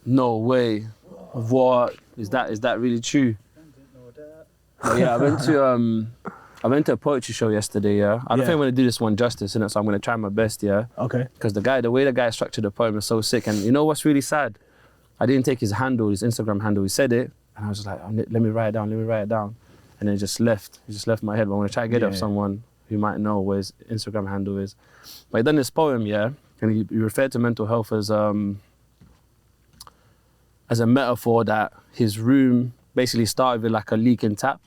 No way. What is that? Is that really true? But yeah, I went to a poetry show yesterday. Yeah, I don't think I'm gonna do this one justice, innit? So I'm gonna try my best. Yeah. Okay. Because the way the guy structured the poem is so sick, and you know what's really sad? I didn't take his Instagram handle. He said it, and I was just like, oh, let me write it down. And then it just left. It just left my head. But I'm gonna try to get it off someone who might know where his Instagram handle is. But he done this poem, yeah, and he referred to mental health as a metaphor that his room basically started with like a leaking tap,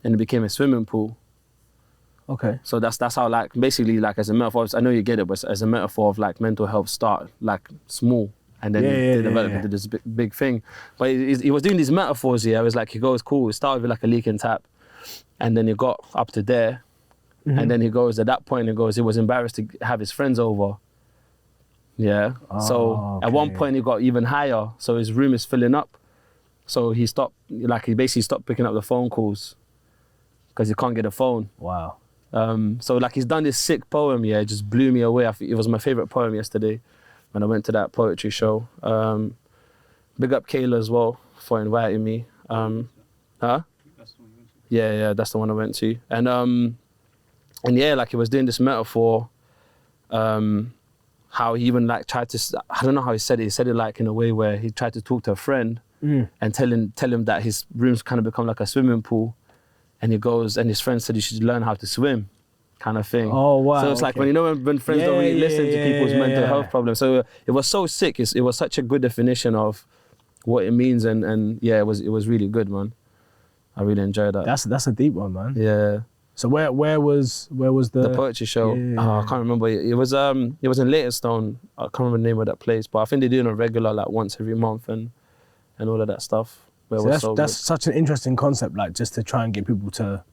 and it became a swimming pool. Okay. So that's how, like, basically, like, as a metaphor, I know you get it, but as a metaphor of like mental health start like small, and then they develop into this big thing. But he was doing these metaphors here. It was like, he goes, cool, it started with like a leaking tap, and then he got up to there, and then he goes, at that point, he was embarrassed to have his friends over. Yeah. At one point he got even higher, so his room is filling up. So he basically stopped picking up the phone calls because he can't get a phone. Wow. So like, he's done this sick poem, yeah, it just blew me away. It was my favorite poem yesterday when I went to that poetry show. Big up Kayla as well for inviting me. Yeah, that's the one I went to. And yeah, like, he was doing this metaphor, how he even like tried to, I don't know how he said it like in a way where he tried to talk to a friend and tell him that his room's kind of become like a swimming pool, and he goes, and his friend said you should learn how to swim, kind of thing. Oh wow. So it's like, when when friends don't really listen to people's mental health problems. So it was so sick. It was such a good definition of what it means, and yeah, it was really good, man. I really enjoyed that. That's a deep one, man. Yeah. So where was the poetry show? Yeah. Oh, I can't remember. It was in Leytonstone. I can't remember the name of that place, but I think they do it on a regular, like once every month, and all of that stuff. So that's such an interesting concept, like, just to try and get people to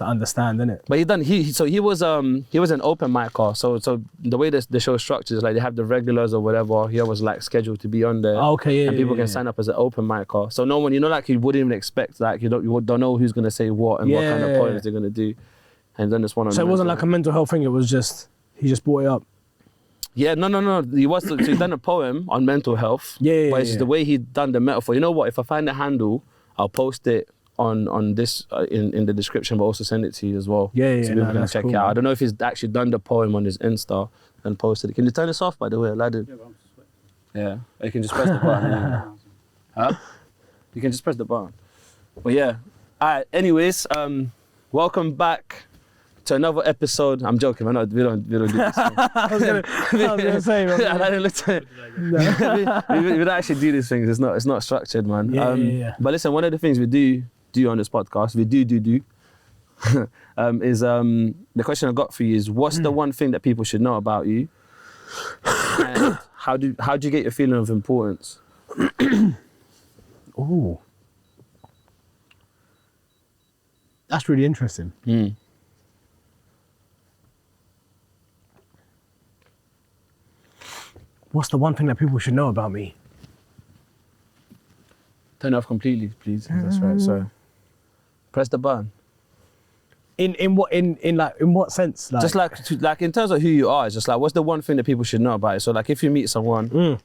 understand, innit? But he was an open micer. So the way the show structures is like, they have the regulars or whatever. He was like scheduled to be on there. Oh, okay, and people can sign up as an open micer. So no one, like, you wouldn't even expect, like, you don't know who's gonna say what and what kind of poems they're gonna do. And then this one. So it wasn't like a mental health thing. It was just he just brought it up. Yeah, no. So he done a poem on mental health. But it's just the way he done the metaphor. You know what? If I find the handle, I'll post it on this in the description, but also send it to you as well. So people can check it out. I don't know if he's actually done the poem on his Insta and posted it. Can you turn this off, by the way, Aladdin? Yeah, but I'm just sweating. Yeah, you can just press the button. Huh? You can just press the button. But yeah. All right. Anyways, welcome back to another episode. I'm joking. We don't do this. I was gonna say, we don't actually do these things. It's not structured, man. But listen, one of the things we do on this podcast, is the question I got for you is, what's the one thing that people should know about you? And how do you get your feeling of importance? Ooh, that's really interesting. What's the one thing that people should know about me? Turn it off completely, please. That's right. So, press the button. In what sense? Like, just like in terms of who you are, it's just like, what's the one thing that people should know about you? So like, if you meet someone,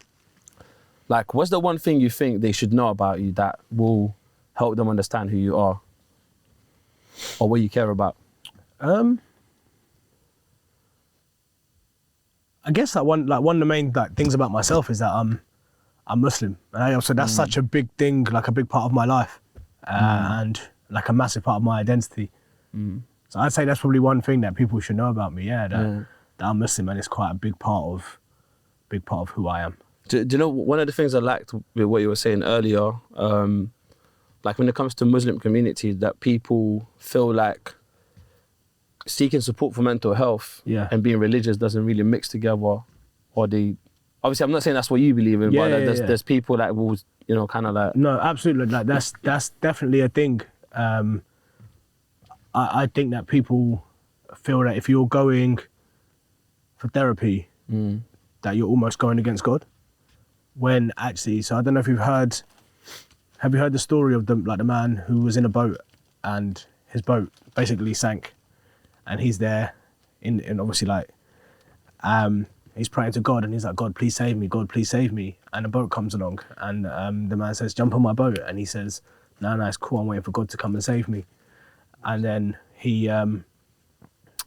like, what's the one thing you think they should know about you that will help them understand who you are, or what you care about? I guess one of the main things about myself is that I'm Muslim, and so that's such a big thing, like a big part of my life, and like a massive part of my identity. So I'd say that's probably one thing that people should know about me. That I'm Muslim, and it's quite a big part of who I am. Do you know, one of the things I liked with what you were saying earlier, like when it comes to Muslim community, that people feel like seeking support for mental health and being religious doesn't really mix together, or obviously I'm not saying that's what you believe in, but there's people that will, kind of like... No, absolutely, like that's definitely a thing. I think that people feel that if you're going for therapy, that you're almost going against God, when actually, so I don't know if have you heard the story of the man who was in a boat and his boat basically sank, and he's there in obviously he's praying to God, and he's like, God, please save me. God, please save me. And a boat comes along, and the man says, jump on my boat. And he says, no, it's cool. I'm waiting for God to come and save me. And then he,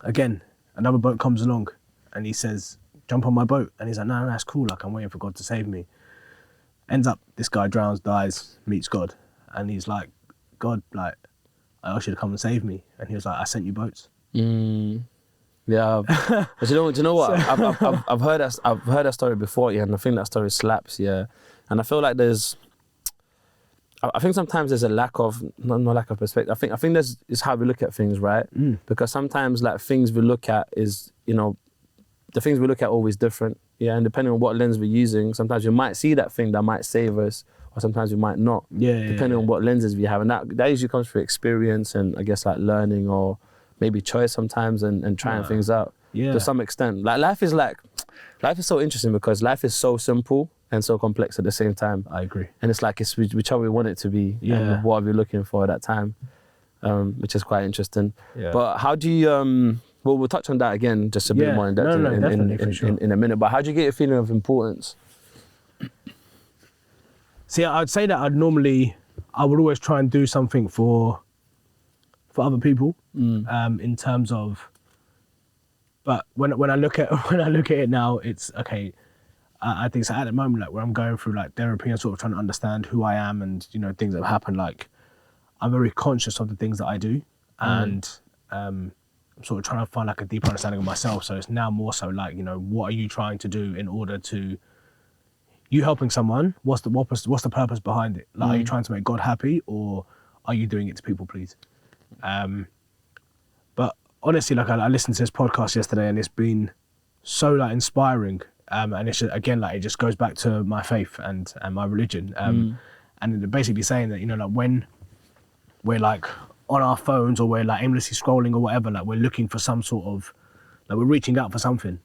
again, another boat comes along, and he says, jump on my boat. And he's like, no, it's cool. Like, I'm waiting for God to save me. Ends up, this guy drowns, dies, meets God. And he's like, God, like, I asked you to come and save me. And he was like, I sent you boats. Yeah, but do you know what? I've heard that story before, yeah, and I think that story slaps, yeah. And I feel like I think sometimes there's a lack of, no lack of perspective. I think it's how we look at things, right? Because sometimes like things we look at is, the things we look at are always different, yeah. And depending on what lens we're using, sometimes you might see that thing that might save us, or sometimes you might not. Depending on what lenses we have, and that usually comes through experience and I guess like learning or maybe choice sometimes and trying things out to some extent. Like life is so interesting because life is so simple and so complex at the same time. I agree. And it's like it's whichever we want it to be and what are we looking for at that time, which is quite interesting. Yeah. But how do you, we'll touch on that again just a bit more in depth in a minute, but how do you get your feeling of importance? See, I'd say that I would always try and do something for other people, in terms of, but when I look at it now, it's okay. I think so at the moment, like where I'm going through like therapy and sort of trying to understand who I am and things that have happened. Like I'm very conscious of the things that I do, and I'm sort of trying to find like a deeper understanding of myself. So it's now more so like what are you trying to do in order to you helping someone? What's the purpose behind it? Like are you trying to make God happy, or are you doing it to people please? But honestly, like I listened to this podcast yesterday, and it's been so like inspiring. And it's just, again, like it just goes back to my faith and my religion. And they're basically saying that like when we're like on our phones or we're like aimlessly scrolling or whatever, like we're looking for some sort of, like we're reaching out for something,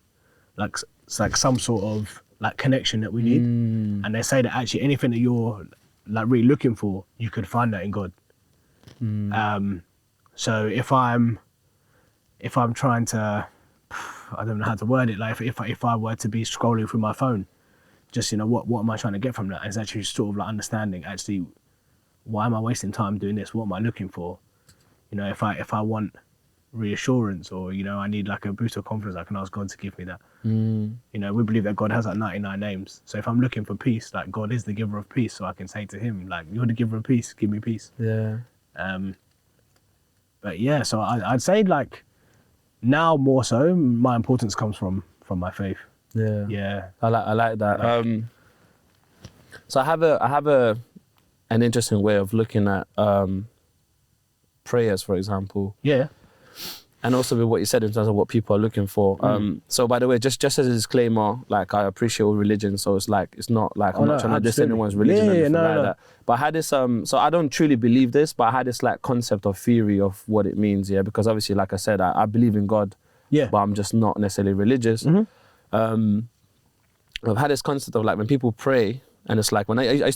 like it's like some sort of like connection that we need. And they say that actually anything that you're like really looking for, you could find that in God. So if I'm trying to, I don't know how to word it, like if I were to be scrolling through my phone, just what am I trying to get from that? It's actually sort of like understanding actually why am I wasting time doing this? What am I looking for? If I want reassurance or I need like a boost of confidence, I can ask God to give me that. We believe that God has like 99 names. So if I'm looking for peace, like God is the giver of peace, so I can say to him like, you're the giver of peace, give me peace. Yeah. But yeah, so I'd say like now more so my importance comes from my faith. Yeah. I like that. So I have an interesting way of looking at prayers, for example. Yeah. And also with what you said in terms of what people are looking for. So by the way, just as a disclaimer, like I appreciate all religion, so it's not like I'm not trying to diss anyone's religion or anything like that. But I had this, so I don't truly believe this, but I had this like concept or theory of what it means, yeah, because obviously, like I said, I believe in God, but I'm just not necessarily religious. I've had this concept of like when people pray, and it's like when I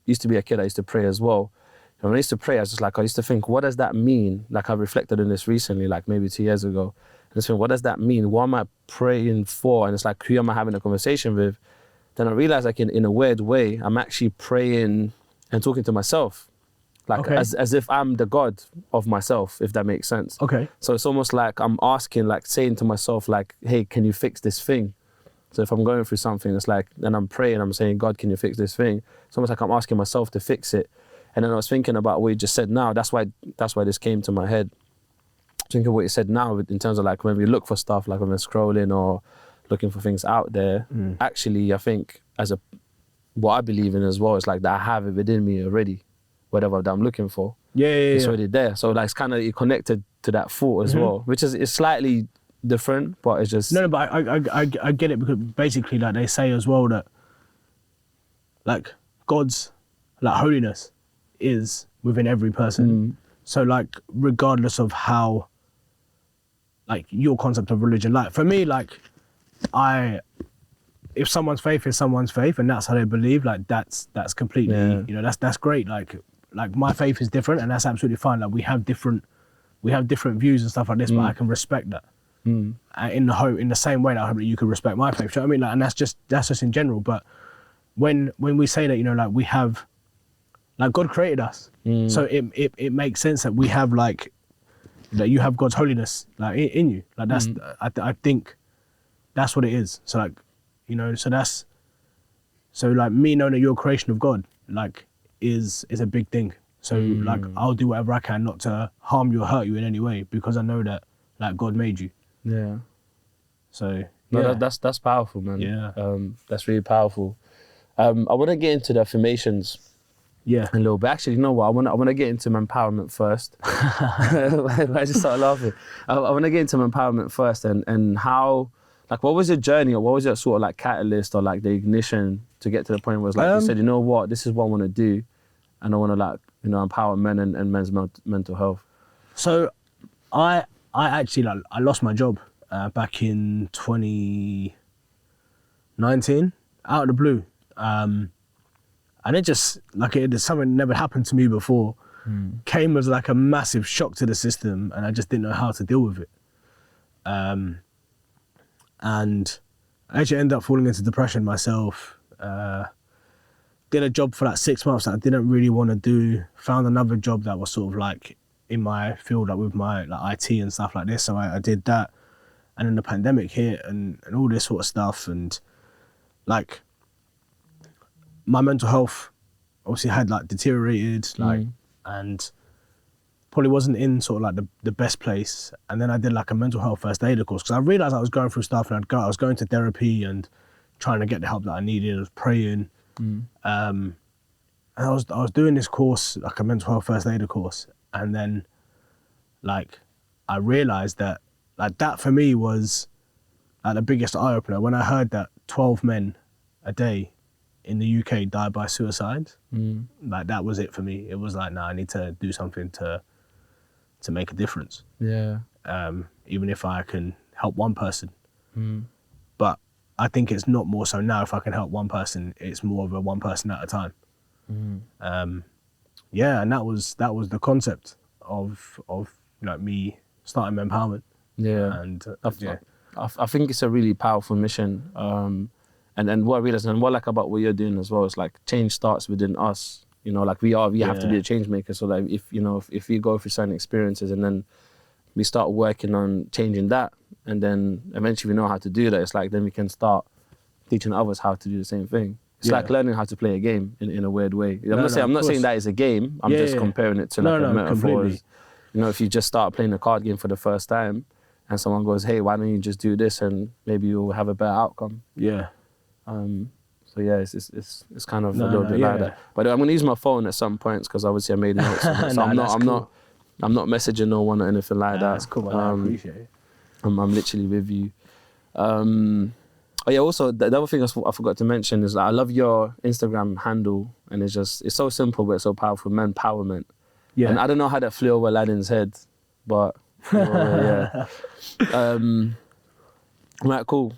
used to be a kid, I used to pray as well. And when I used to pray, I used to think, what does that mean? Like I've reflected on this recently, like maybe 2 years ago. And I just think, what does that mean? What am I praying for? And it's like, who am I having a conversation with? Then I realized like in a weird way, I'm actually praying and talking to myself. Like as if I'm the God of myself, if that makes sense. Okay. So it's almost like I'm asking, like saying to myself, like, hey, can you fix this thing? So if I'm going through something, it's like, then I'm praying, I'm saying, God, can you fix this thing? It's almost like I'm asking myself to fix it. And then I was thinking about what you just said now. That's why this came to my head. Thinking what you said now in terms of like when we look for stuff, like when we're scrolling or looking for things out there, actually, I think what I believe in as well is like that I have it within me already, whatever that I'm looking for. It's already there. So like it's kind of connected to that thought as well, which is slightly different, but it's just... No, but I get it, because basically like they say as well that like God's like holiness is within every person. So like regardless of how like your concept of religion, like for me, like if someone's faith is someone's faith and that's how they believe, like that's completely that's great. Like my faith is different and that's absolutely fine. Like we have different views and stuff like this, but I can respect that. in the same way that I hope that you could respect my faith. Do you know what I mean? Like, and that's just in general. But when we say that, you know, like we have, like God created us, so it makes sense that we have like that you have God's holiness like in you. Like that's I think that's what it is. So like, you know, so like me knowing that you're a creation of God, like is a big thing. So like I'll do whatever I can not to harm you or hurt you in any way because I know that like God made you. Yeah. So no, that's powerful, man. Yeah. That's really powerful. I want to get into the affirmations. Yeah. A little bit. Actually, you know what? I want to get into MenPowerment first. I just started laughing. I want to get into MenPowerment first and how, like, what was your journey or what was your sort of like catalyst or like the ignition to get to the point where it's like you said, you know what, this is what I want to do, and I want to like, you know, empower men and men's mental health. So, I actually like I lost my job back in 2019 out of the blue. And it just, like it something never happened to me before, came as like a massive shock to the system, and I just didn't know how to deal with it. And I actually ended up falling into depression myself. Did a job for like 6 months that I didn't really want to do, found another job that was sort of like in my field, like with my like IT and stuff like this, so I did that. And then the pandemic hit and all this sort of stuff, and like, my mental health obviously had like deteriorated, like, and probably wasn't in sort of like the best place. And then I did like a mental health first aider course because I realised I was going through stuff, and I was going to therapy and trying to get the help that I needed. I was praying, and I was doing this course, like a mental health first aider course, and then like I realised that like that for me was like the biggest eye opener when I heard that 12 men a day in the UK die by suicide. Like that was it for me. It was like, nah, I need to do something to make a difference. Yeah. Even if I can help one person. But I think it's not more so now if I can help one person, it's more of a one person at a time. Yeah, and that was the concept of you know, me starting MenPowerment. Yeah. And I think it's a really powerful mission. And what I realized, and what I like about what you're doing as well, is like change starts within us. You know, like we have to be a change maker. So that if we go through certain experiences and then we start working on changing that, and then eventually we know how to do that, it's like then we can start teaching others how to do the same thing. It's like learning how to play a game in a weird way. I'm not saying that is a game. I'm just comparing it to like a metaphor. You know, if you just start playing a card game for the first time, and someone goes, "Hey, why don't you just do this?" and maybe you'll have a better outcome. Yeah. So yeah, it's kind of a little bit like that. But I'm gonna use my phone at some points because obviously I made notes of it. So I'm not messaging no one or anything like that. That's cool. I appreciate it. I'm literally with you. Oh yeah. Also, the other thing I forgot to mention is that I love your Instagram handle, and it's so simple but it's so powerful. MenPowerment. Yeah. And I don't know how that flew over Aladdin's head, but yeah. Right, cool.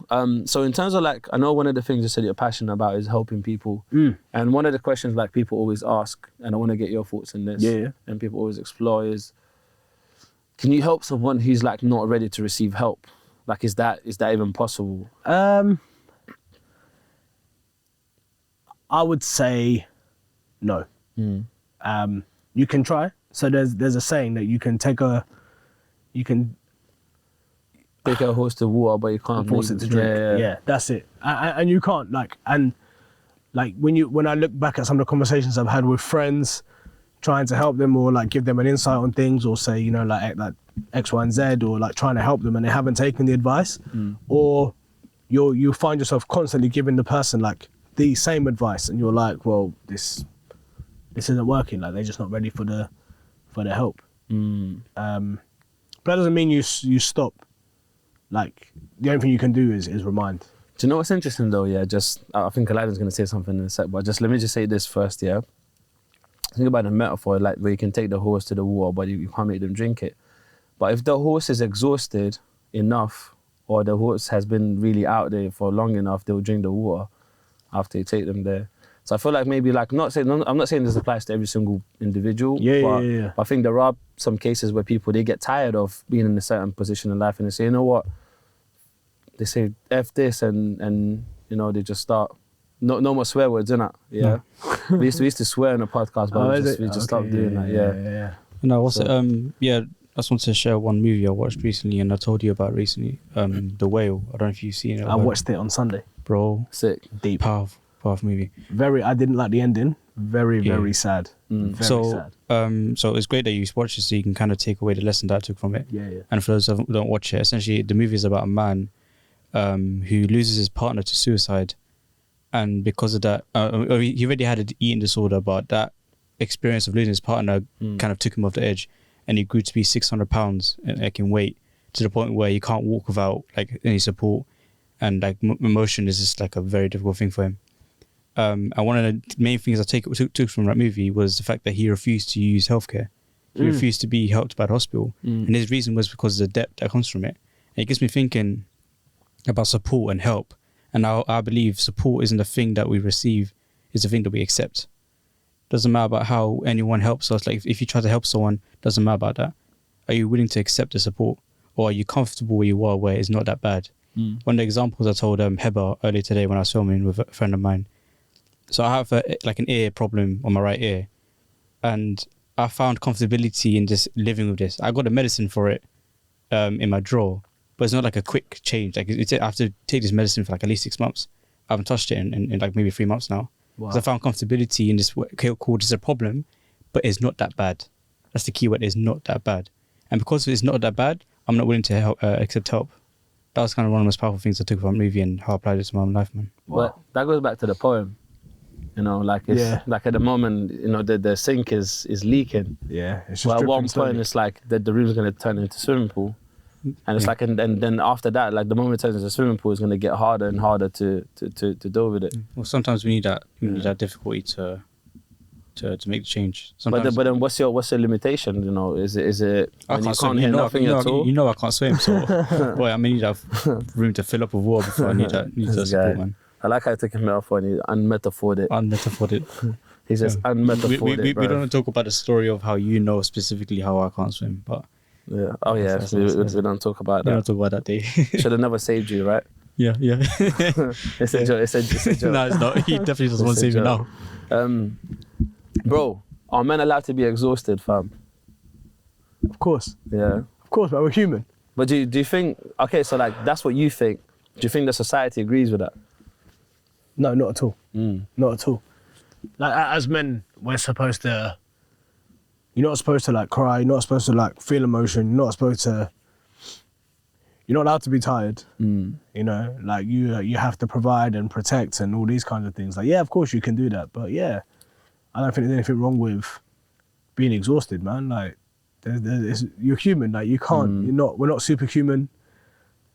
So in terms of like, I know one of the things you said you're passionate about is helping people. And one of the questions like people always ask, and I want to get your thoughts on this, and people always explore is, can you help someone who's like not ready to receive help? Like, is that even possible? I would say no. You can try. So there's a saying that you can take a horse to water, but you can't force it to drink. Yeah, that's it. And you can't when I look back at some of the conversations I've had with friends, trying to help them or like give them an insight on things, or say, you know, like X, Y, and Z, or like trying to help them and they haven't taken the advice, or you find yourself constantly giving the person like the same advice, and you're like, well, this isn't working. Like they're just not ready for the help. But that doesn't mean you stop. Like, the only thing you can do is remind. Do you know what's interesting though? Yeah, I think Aladdin's going to say something in a sec, but let me just say this first, yeah? Think about the metaphor, like where you can take the horse to the water, but you can't make them drink it. But if the horse is exhausted enough, or the horse has been really out there for long enough, they'll drink the water after you take them there. So I feel like maybe like I'm not saying this applies to every single individual. Yeah. But I think there are some cases where people, they get tired of being in a certain position in life and they say, you know what, they say F this and you know, they just start, no more swear words, innit? Yeah. No. we used to swear in a podcast, but we just stopped doing that. Yeah. No, what's it? I just wanted to share one movie I watched recently and I told you about recently. The Whale. I don't know if you've seen it. I watched it on Sunday. Bro. Sick. Deep. Powerful movie. I didn't like the ending. Very sad. Very sad. So it's great that you watched it so you can kind of take away the lesson that I took from it. Yeah. And for those who don't watch it, essentially the movie is about a man who loses his partner to suicide. And because of that, he already had an eating disorder, but that experience of losing his partner kind of took him off the edge. And he grew to be 600 pounds in weight, to the point where he can't walk without like any support. And like emotion is just like a very difficult thing for him. And one of the main things I took from that movie was the fact that he refused to use healthcare. He refused to be helped by the hospital. And his reason was because of the debt that comes from it. And it gets me thinking about support and help. And I believe support isn't the thing that we receive, it's the thing that we accept. Doesn't matter about how anyone helps us. Like if you try to help someone, doesn't matter about that. Are you willing to accept the support? Or are you comfortable where you are, where it's not that bad? One of the examples I told Heba earlier today when I was filming with a friend of mine. So I have like an ear problem on my right ear. And I found comfortability in just living with this. I got a medicine for it in my drawer. But it's not like a quick change. Like I have to take this medicine for like at least 6 months. I haven't touched it in like maybe 3 months now. Wow. Because I found comfortability in this, okay, cool, this is a problem, but it's not that bad. That's the key word, it's not that bad. And because it's not that bad, I'm not willing to help, accept help. That was kind of one of the most powerful things I took from the movie and how I applied it to my own life, man. Wow. But that goes back to the poem. You know, like it's like at the moment, you know, the sink is leaking. Yeah. It's just well, at one point, slowly. it's like the room's going to turn into a swimming pool. And it's like, and then after that, like the moment it turns into a swimming pool, it's going to get harder and harder to deal with it. Well, sometimes we need that. We need that difficulty to make the change. Sometimes, but then what's your limitation? You know, is it I when can't you swim. can't hear nothing at all? You know I can't swim, so boy, I need to have room to fill up with water before I need that support, man. I like how you took a metaphor and you unmetaphored it. Unmetaphored it. He says unmetaphored it, we don't talk about the story of how you know specifically how I can't swim, but yeah. Oh yeah, we don't talk about that. We don't talk about that day. Should have never saved you, right? Yeah. It's a joke. It's a joke. No, it's not. He definitely doesn't want to save you now. Bro, are men allowed to be exhausted, fam? Of course. Yeah. Of course, but we're human. But do you think, okay, so like that's what you think. Do you think the society agrees with that? No, not at all. Not at all. Like as men, we're supposed to. You're not supposed to like cry. You're not supposed to like feel emotion. You're not supposed to. You're not allowed to be tired. You know, like you have to provide and protect and all these kinds of things. Like yeah, of course you can do that, but yeah, I don't think there's anything wrong with being exhausted, man. Like you're human. Like you can't. We're not superhuman.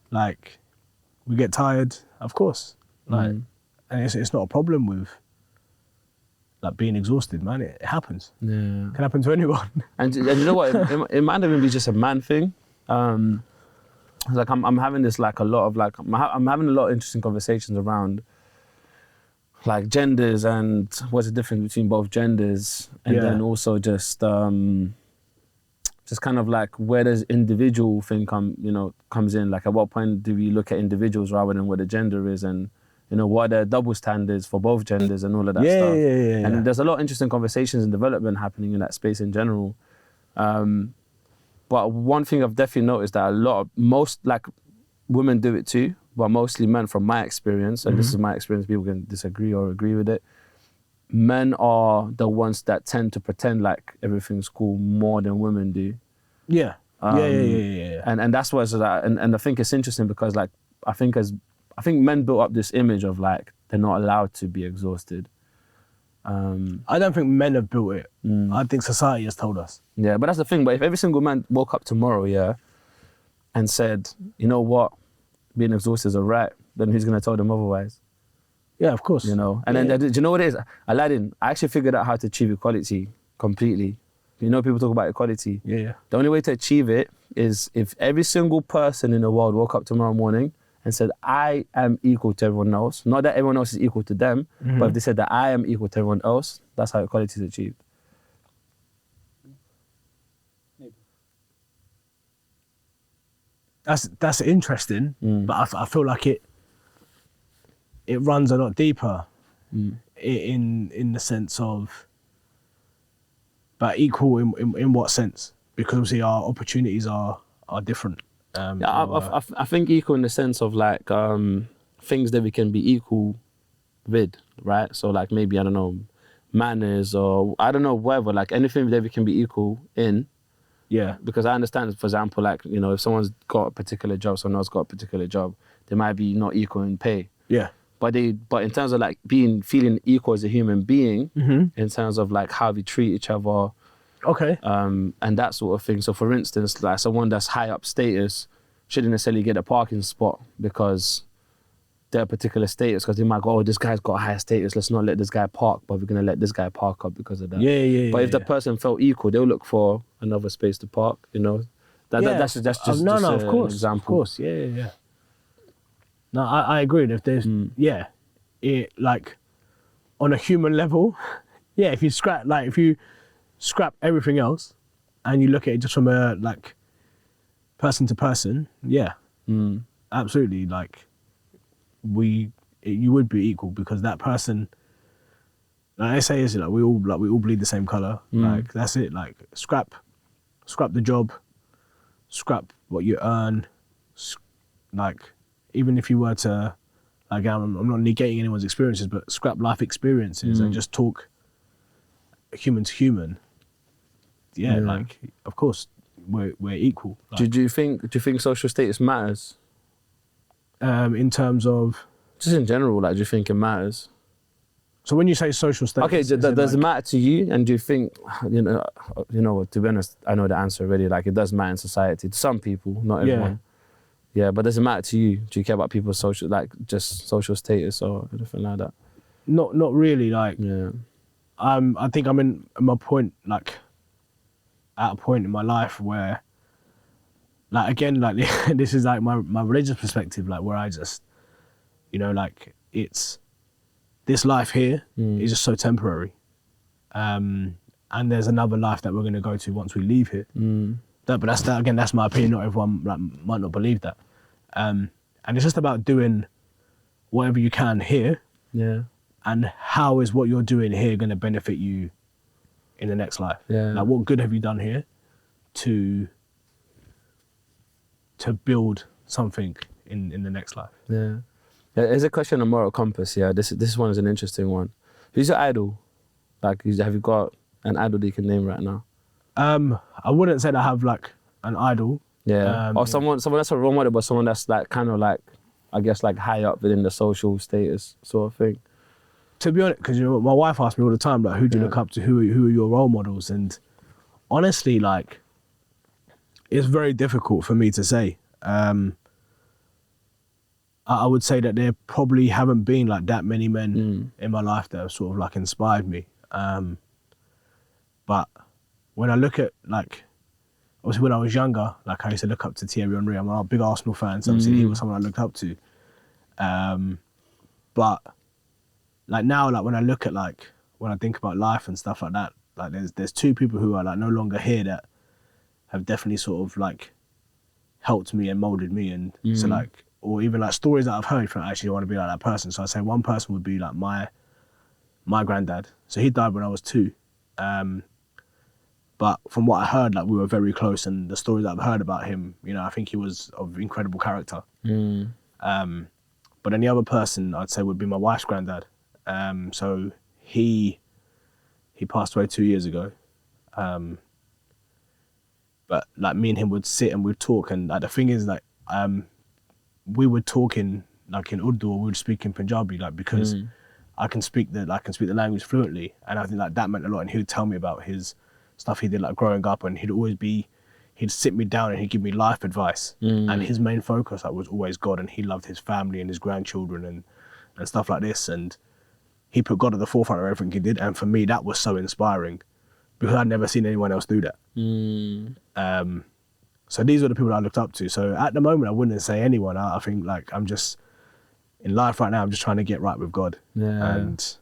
Like we get tired, of course. Like. And it's not a problem with like being exhausted, man. It happens. Yeah, it can happen to anyone. And you know what? It might even be just a man thing. Like I'm having this like a lot of like I'm having a lot of interesting conversations around like genders and what's the difference between both genders, and then also just kind of like where does individual thing comes in. Like at what point do we look at individuals rather than what the gender is, and you know, what are the double standards for both genders and all of that stuff. Yeah. And there's a lot of interesting conversations and development happening in that space in general. But one thing I've definitely noticed that most like women do it too, but mostly men from my experience, and this is my experience, people can disagree or agree with it. Men are the ones that tend to pretend like everything's cool more than women do. Yeah. Yeah. And that's why and I think it's interesting because like, I think men built up this image of like, they're not allowed to be exhausted. I don't think men have built it. I think society has told us. Yeah, but that's the thing. But if every single man woke up tomorrow, and said, you know what, being exhausted is all right, then who's going to tell them otherwise? Yeah, of course. You know, and then do you know what it is? Aladdin, I actually figured out how to achieve equality completely. You know, people talk about equality. Yeah. The only way to achieve it is if every single person in the world woke up tomorrow morning and said, I am equal to everyone else, not that everyone else is equal to them, but if they said that I am equal to everyone else, that's how equality is achieved. That's interesting, but I feel like it runs a lot deeper in the sense of, but equal in what sense? Because obviously our opportunities are different. I think equal in the sense of like things that we can be equal with, right? So like maybe, I don't know, manners or I don't know, whatever, like anything that we can be equal in. Yeah. Because I understand, for example, like, you know, if someone's got a particular job, someone else got a particular job, they might be not equal in pay. Yeah. But in terms of like feeling equal as a human being, in terms of like how we treat each other, Okay. and that sort of thing. So for instance, like someone that's high up status shouldn't necessarily get a parking spot because they're a particular status, because they might go, oh, this guy's got a high status, let's not let this guy park, but we're going to let this guy park up because of that. But if the person felt equal, they'll look for another space to park, you know. That's just of course, an example. Of course, yeah. No, I agree. If there's, it like on a human level, if you scrap everything else and you look at it just from a like person to person, absolutely, like you would be equal, because that person, like I say, is like we all bleed the same color. Like that's it. Like scrap the job, scrap what you earn. Like even if you were to, like, I'm not negating anyone's experiences, but scrap life experiences and just talk human to human. Like of course we're equal. Like, do you think social status matters? In terms of, just in general, like, do you think it matters? So when you say social status, okay, does it matter to you? And do you think, you know, to be honest, I know the answer already. Like, it does matter in society to some people, not everyone. Yeah, but does it matter to you? Do you care about people's social, like, just social status or anything like that? Not really. Like, I think I'm in my point, like, at a point in my life where, like, again, like, this is like my religious perspective, like, where I just, you know, like, it's, this life here is just so temporary. And there's another life that we're going to go to once we leave here. But that's my opinion. Not everyone, like, might not believe that. And it's just about doing whatever you can here. Yeah. And how is what you're doing here going to benefit you in the next life? Yeah. Like, what good have you done here to build something in the next life? Yeah. There's a question on moral compass. Yeah, this one is an interesting one. Who's your idol? Like, have you got an idol that you can name right now? I wouldn't say that I have, like, an idol. Yeah. Or someone that's a role model, but someone that's, like, kind of, like, I guess, like, high up within the social status sort of thing. To be honest, because, you know, my wife asks me all the time, like, who do you look up to? Who are your role models? And honestly, like, it's very difficult for me to say. I would say that there probably haven't been, like, that many men in my life that have sort of, like, inspired me. But when I look at, like, obviously when I was younger, like, I used to look up to Thierry Henry. I'm a big Arsenal fan, so obviously he was someone I looked up to. But, like, now, like, when I look at, like, when I think about life and stuff like that, like, there's two people who are, like, no longer here that have definitely sort of, like, helped me and molded me. And so, like, or even, like, stories that I've heard from, actually want to be like that person. So I'd say one person would be, like, my granddad. So he died when I was 2. But from what I heard, like, we were very close, and the stories that I've heard about him, you know, I think he was of incredible character. But then the other person I'd say would be my wife's granddad. So he passed away 2 years ago. But, like, me and him would sit and we'd talk, and, like, the thing is, like, we would talk in, like, in Urdu, or we would speak in Punjabi, like, because I can speak the language fluently, and I think, like, that meant a lot. And he would tell me about his stuff he did, like, growing up, and he'd sit me down and he'd give me life advice. And his main focus, like, was always God, and he loved his family and his grandchildren and stuff like this. And he put God at the forefront of everything he did. And for me, that was so inspiring, because I'd never seen anyone else do that. So these were the people that I looked up to. So at the moment, I wouldn't say anyone. I think like I'm just in life right now. I'm just trying to get right with God, and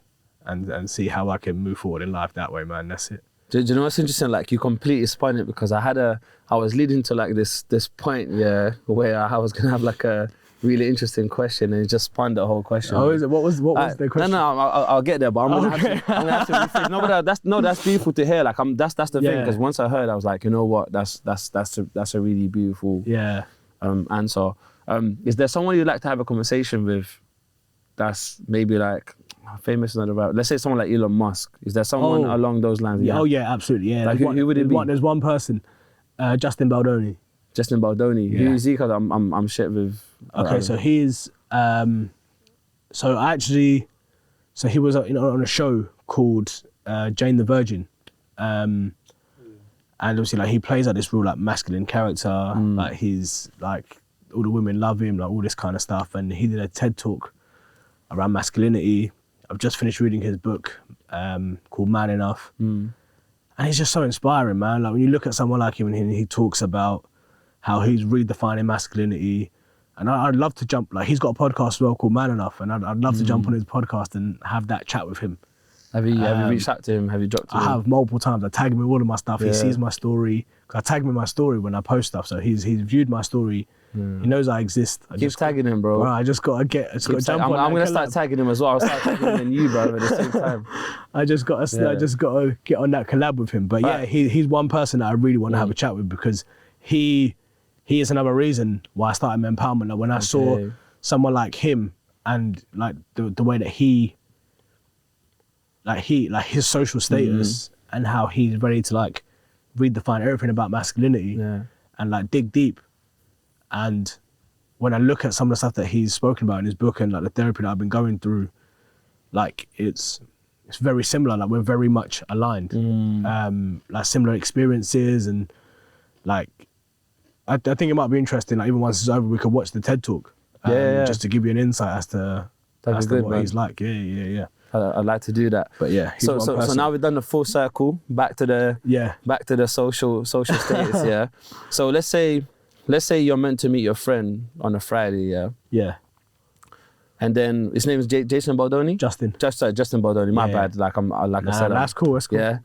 see how I can move forward in life that way, man. That's it. Do you know what's interesting? Like, you completely spun it, because I was leading to like this point, where I was gonna have like a really interesting question, and it just spun the whole question. Oh, is it? What was the question? No, I'll get there, but I'm gonna have to rephrase. No, but that's beautiful to hear. Like, that's the thing, because once I heard, I was like, you know what, that's a really beautiful answer. Is there someone you'd like to have a conversation with that's maybe like famous, not about, let's say someone like Elon Musk? Is there someone along those lines? Yeah. Oh yeah, absolutely. Yeah. Like, who would it be? There's one person, Justin Baldoni. Justin Baldoni. Yeah. Who is he? Because I'm shit with. Okay, so he's so he was on a show called Jane the Virgin, and obviously like he plays like this real like masculine character, like he's like all the women love him, like all this kind of stuff, and he did a TED talk around masculinity. I've just finished reading his book called Man Enough, and he's just so inspiring, man. Like when you look at someone like him and he talks about how he's redefining masculinity, and I'd love to jump, like he's got a podcast as well called Man Enough, and I'd love to jump on his podcast and have that chat with him. Have you reached out to him? Have you dropped him? I have multiple times. I tag him in all of my stuff. He sees my story, because I tag him in my story when I post stuff, so he's viewed my story. He knows I exist. Keep tagging him, bro. I just got to jump on. I'm gonna start tagging him as well. I'll start tagging you, bro, at the same time. I just got to get on that collab with him. But yeah, he's one person that I really want to have a chat with, because he is another reason why I started MenPowerment. Like when I saw someone like him, and like the way that his social status and how he's ready to like redefine everything about masculinity and like dig deep. And when I look at some of the stuff that he's spoken about in his book and like the therapy that I've been going through, like it's very similar. Like we're very much aligned, like similar experiences, and like I think it might be interesting. Like even once it's over, we could watch the TED talk, just to give you an insight as to what he's like. Yeah. I'd like to do that. But yeah, so now we've done the full circle back to the social status. Yeah. So let's say you're meant to meet your friend on a Friday. Yeah. And then his name is Jason Baldoni. Justin Baldoni. My bad. Like I said. That's cool. That's cool. Yeah.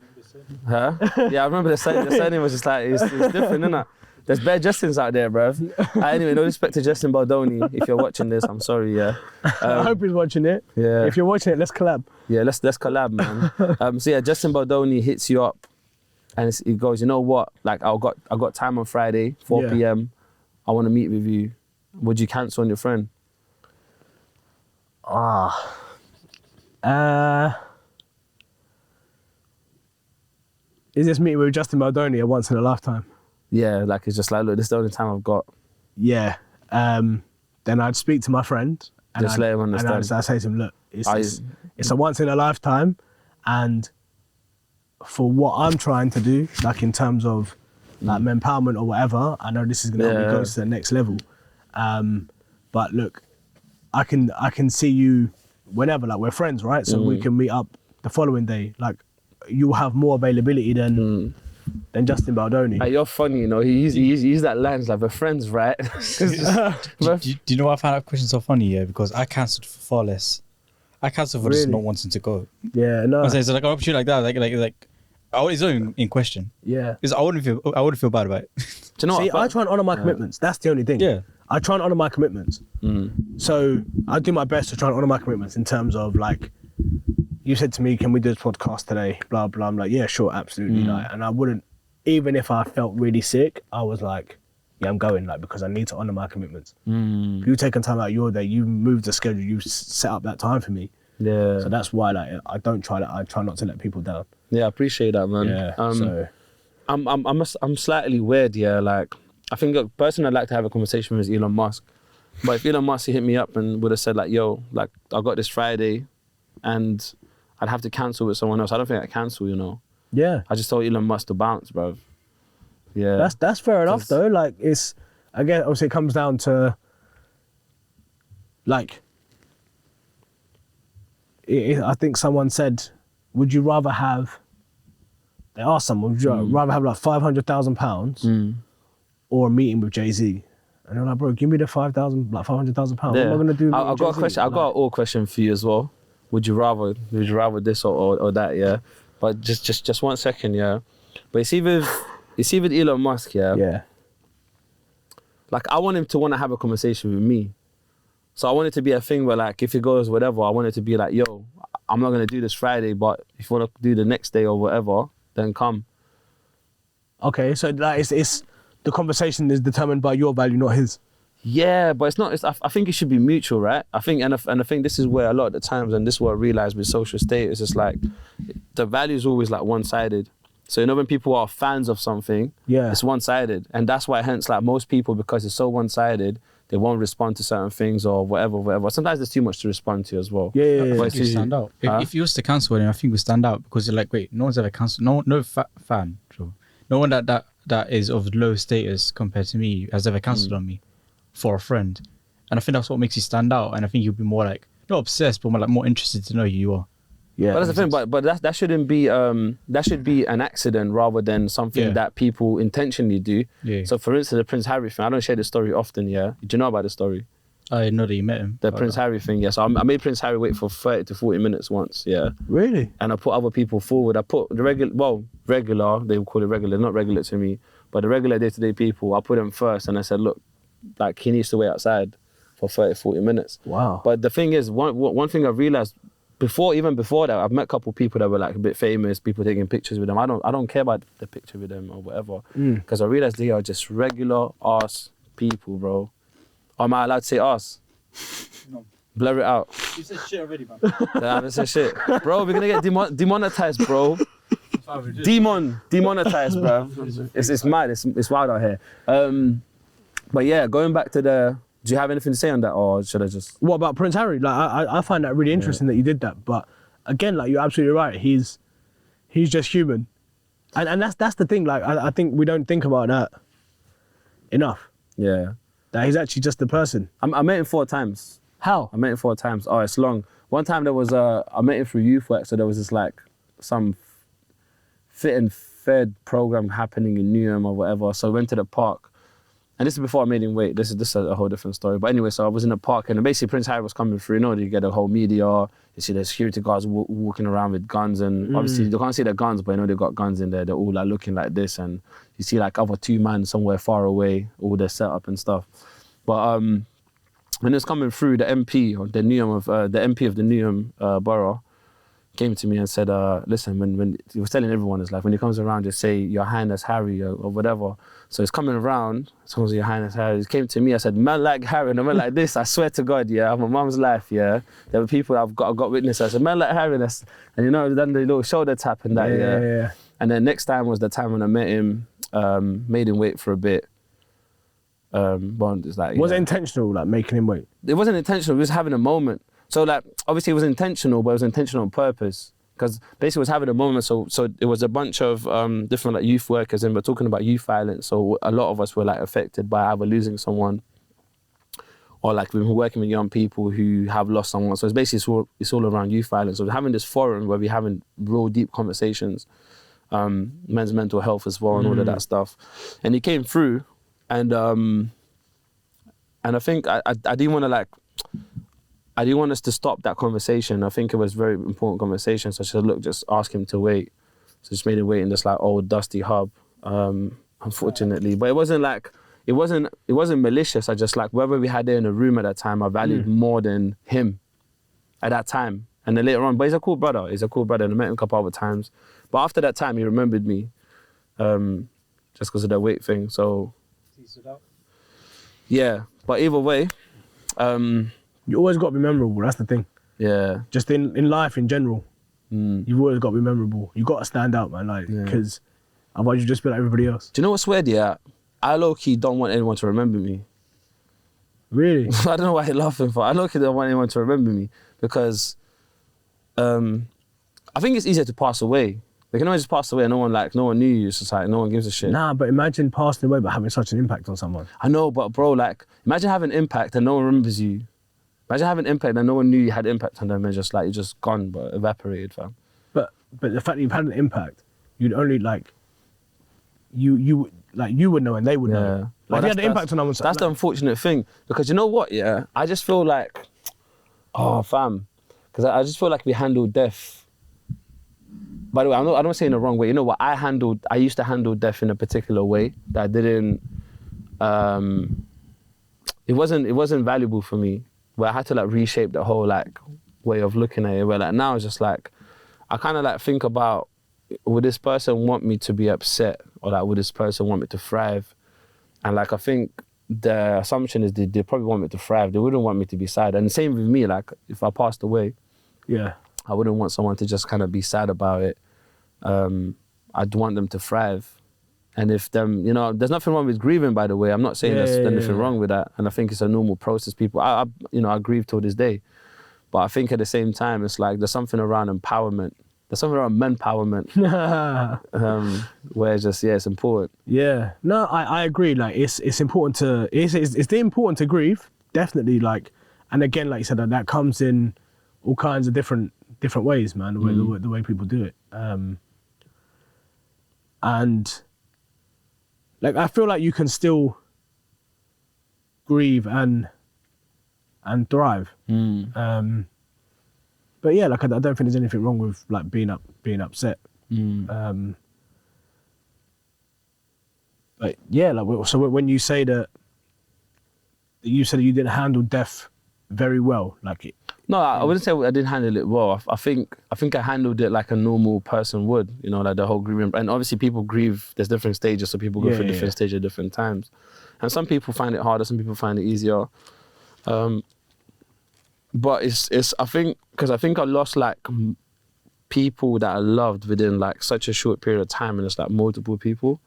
Huh? Yeah, I remember the surname was just like it's different, isn't it? There's bare Justins out there, bruv. Anyway, no respect to Justin Baldoni. If you're watching this, I'm sorry, I hope he's watching it. Yeah. If you're watching it, let's collab. Yeah, let's collab, man. So yeah, Justin Baldoni hits you up, and he goes, you know what? Like I got time on Friday, 4 p.m. I want to meet with you. Would you cancel on your friend? Is this meeting with Justin Baldoni a once in a lifetime? Yeah, like it's just like, look, this is the only time I've got. Yeah. Then I'd speak to my friend. And just let him understand. And I'd say to him, look, it's a once in a lifetime, and for what I'm trying to do, like in terms of like MenPowerment or whatever, I know this is going to help me go to the next level. But look, I can see you whenever, like we're friends, right? So we can meet up the following day. Like you'll have more availability than Justin Baldoni. Hey, you're funny, you know. He used that line, like we're friends, right? do you know why I found that question so funny? Yeah, because I cancelled for far less. I cancelled for just not wanting to go. Yeah, no. I say, so like an opportunity like that, like it's not even in question. Yeah, because I wouldn't feel bad about it. Do you know what? I try and honour my commitments. That's the only thing. Yeah, I try and honour my commitments. So I do my best to try and honour my commitments in terms of like, you said to me, can we do this podcast today? Blah, blah. I'm like, yeah, sure, absolutely. Like, and I wouldn't, even if I felt really sick, I was like, yeah, I'm going, like, because I need to honour my commitments. You taking time out of your day, you moved the schedule, you set up that time for me. Yeah. So that's why, like, I don't try that. I try not to let people down. Yeah, I appreciate that, man. Yeah. So I'm slightly weird, yeah. Like, I think a person I'd like to have a conversation with is Elon Musk. But if Elon Musk hit me up and would have said like, yo, like, I got this Friday and I'd have to cancel with someone else, I don't think I'd cancel, you know. Yeah. I just told Elon Musk to bounce, bruv. Yeah. That's fair enough though. Like it's, again, obviously it comes down to like, I think someone said, would you rather have, they asked someone, would you rather have like £500,000 or a meeting with Jay-Z. And they're like, bro, give me the £500,000. What am I gonna do? I've got a question. I've got an all question for you as well. Would you rather this or that? Yeah, but just 1 second. Yeah, but it's either Elon Musk. Yeah. Yeah. Like I want him to want to have a conversation with me. So I want it to be a thing where like if it goes whatever, I want it to be like, yo, I'm not gonna do this Friday, but if you want to do the next day or whatever, then come. Okay, so that it's the conversation is determined by your value, not his. Yeah, but it's not. I think it should be mutual, right? I think, and I think this is where a lot of the times, and this is what I realized with social status, it's like the value is always like one-sided. So you know when people are fans of something, Yeah. it's one-sided, and that's why hence like most people, because it's so one-sided, they won't respond to certain things or whatever. Sometimes there's too much to respond to as well. Yeah. But it's You stand out. If you was to cancel it, I think we stand out because you're like, wait, no one's ever cancelled. No fan, sure. No one that is of low status compared to me has ever cancelled on me for a friend, and I think that's what makes you stand out. And I think you'll be more like not obsessed, but more interested to know who you are. Yeah. But that's the thing. But that shouldn't be that should be an accident rather than something that people intentionally do. Yeah. So for instance, the Prince Harry thing, I don't share this story often. Yeah. Do you know about the story? I know that you met him. The Prince Harry thing. Yeah. So I made Prince Harry wait for 30 to 40 minutes once. Yeah. Really? And I put other people forward. I put the regular, they would call it regular, not regular to me, but the regular day-to-day people, I put them first and I said, look, like he needs to wait outside for 30, 40 minutes. Wow. But the thing is, one thing I realized even before that, I've met a couple of people that were like a bit famous, people taking pictures with them. I don't care about the picture with them or whatever, because I realized they are just regular ass people, bro. Am I allowed to say ass? No. Blur it out. You said shit already, man. I haven't said shit. Bro, we're gonna get demonetized, bro. Demonetized, bro. It's mad. It's wild out here. But yeah, going back to do you have anything to say on that, or should I just? What about Prince Harry? Like I find that really interesting that you did that. But again, like you're absolutely right. He's just human, and that's the thing. Like I think we don't think about that enough. Yeah. That he's actually just a person. I met him 4 times. How? I met him 4 times. Oh, it's long. One time there was I met him through youth work, so there was this like some fit and fed program happening in Newham or whatever. So I went to the park. And this is before I made him wait. This is a whole different story. But anyway, so I was in the park and basically Prince Harry was coming through. You know, you get the whole media. You see the security guards walking around with guns, and obviously you can't see the guns, but you know they've got guns in there. They're all like looking like this, and you see like other 2 men somewhere far away, all their setup and stuff. But when it's coming through, the MP or the MP of the Newham borough came to me and said, listen, when he was telling everyone, it's like, when he comes around, just say, Your Highness Harry or whatever. So he's coming around, someone's Your Highness Harry. He came to me, I said, man like Harry, and I went like this, I swear to God, yeah, my mum's life, yeah. There were people I've got witness. I said, man like Harry, and you know, then the little shoulder tap and that, yeah. And then next time was the time when I met him, made him wait for a bit. But it's like, Was it intentional, like making him wait? It wasn't intentional, we was having a moment. So like, obviously it was intentional, but it was intentional on purpose. Because basically it was having a moment, so it was a bunch of different like youth workers, and we're talking about youth violence. So a lot of us were like affected by either losing someone, or like we've been working with young people who have lost someone. So it's basically it's all around youth violence. So we're having this forum where we're having real deep conversations, men's mental health as well, and all of that stuff. And he came through, and I think I didn't want to I didn't want us to stop that conversation. I think it was a very important conversation. So I said, look, just ask him to wait. So just made him wait in this like old dusty hub, unfortunately. But it wasn't malicious. I just like, whoever we had there in the room at that time, I valued more than him at that time. And then later on, but he's a cool brother. And I met him a couple other times. But after that time, he remembered me, just because of that weight thing. So, yeah. But either way, you always got to be memorable, that's the thing. Yeah. Just in life in general, you've always got to be memorable. You got to stand out, man, like, because otherwise you just be like everybody else. Do you know what's weird, yeah? I low-key don't want anyone to remember me. Really? I don't know why you're laughing for. I low-key don't want anyone to remember me because I think it's easier to pass away. They can always just pass away and no one knew you. It's just like, no one gives a shit. Nah, but imagine passing away but having such an impact on someone. I know, but bro, like, imagine having impact and no one remembers you. Imagine having impact and no one knew you had impact on them and just like, you're just gone, but evaporated, fam. But the fact that you've had an impact, you'd only like, you would know and they would know. Like, he had an impact on others. That's the unfortunate thing. Because you know what, yeah? I just feel like, oh, fam. Because I just feel like we handled death. By the way, I don't say in the wrong way. You know what? I used to handle death in a particular way that didn't, it wasn't valuable for me. Where I had to like reshape the whole like way of looking at it. Where like now it's just like, I kind of like think about, would this person want me to be upset? Or like, would this person want me to thrive? And like, I think the assumption is they probably want me to thrive. They wouldn't want me to be sad. And the same with me, like if I passed away, I wouldn't want someone to just kind of be sad about it. I'd want them to thrive. And if them, you know, there's nothing wrong with grieving, by the way. I'm not saying there's anything wrong with that. And I think it's a normal process. People, I grieve till this day. But I think at the same time, it's like there's something around empowerment. There's something around MenPowerment where it's just, it's important. Yeah, no, I agree. Like it's important to, it's important to grieve, definitely. Like, and again, like you said, that comes in all kinds of different ways, man, the way people do it. And like, I feel like you can still grieve and thrive. But yeah, like I don't think there's anything wrong with like being upset. But yeah, like so when you say that you said that you didn't handle death very well, like it. No, I wouldn't say I didn't handle it well. I think I handled it like a normal person would, you know, like the whole grieving. And obviously people grieve, there's different stages, so people go through different stages at different times. And some people find it harder, some people find it easier. But it's I think I lost like people that I loved within like such a short period of time, and it's like multiple people.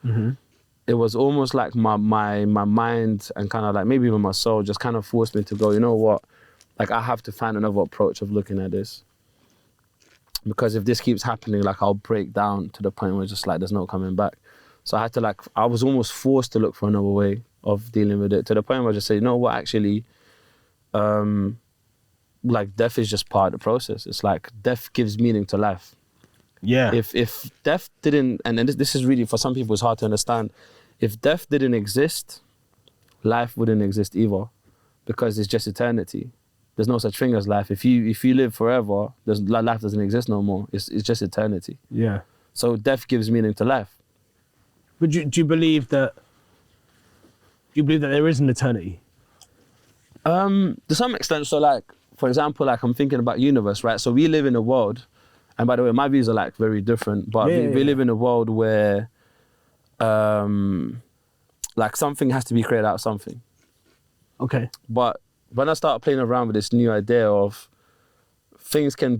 It was almost like my mind and kind of like maybe even my soul just kind of forced me to go, you know what? Like I have to find another approach of looking at this. Because if this keeps happening, like I'll break down to the point where it's just like there's no coming back. So I had to like, I was almost forced to look for another way of dealing with it, to the point where I just say, you know what, actually, like death is just part of the process. It's like death gives meaning to life. Yeah. If death didn't, and this is really, for some people it's hard to understand, if death didn't exist, life wouldn't exist either, because it's just eternity. There's no such thing as life. If you live forever, life doesn't exist no more. It's just eternity. Yeah. So death gives meaning to life. But do you believe that there is an eternity? To some extent. So like, for example, like I'm thinking about universe, right? So we live in a world, and by the way, my views are like very different, but we live in a world where like something has to be created out of something. Okay. But when I started playing around with this new idea of things can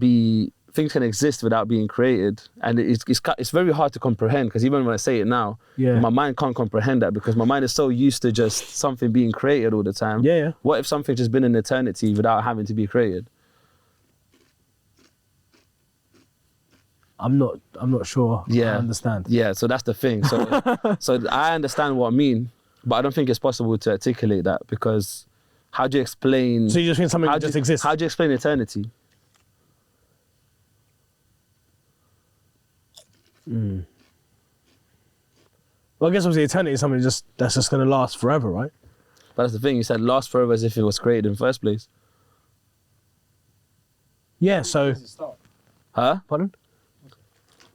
exist without being created, and it's very hard to comprehend, because even when I say it now, my mind can't comprehend that, because my mind is so used to just something being created all the time. Yeah. What if something's just been in eternity without having to be created? I'm not sure I understand. Yeah, so that's the thing. So I understand what I mean, but I don't think it's possible to articulate that, because how do you explain... So you just think something just exists? How do you explain eternity? Well, I guess obviously eternity is something that's just going to last forever, right? But that's the thing, you said last forever as if it was created in the first place. Yeah, so... Huh? Pardon?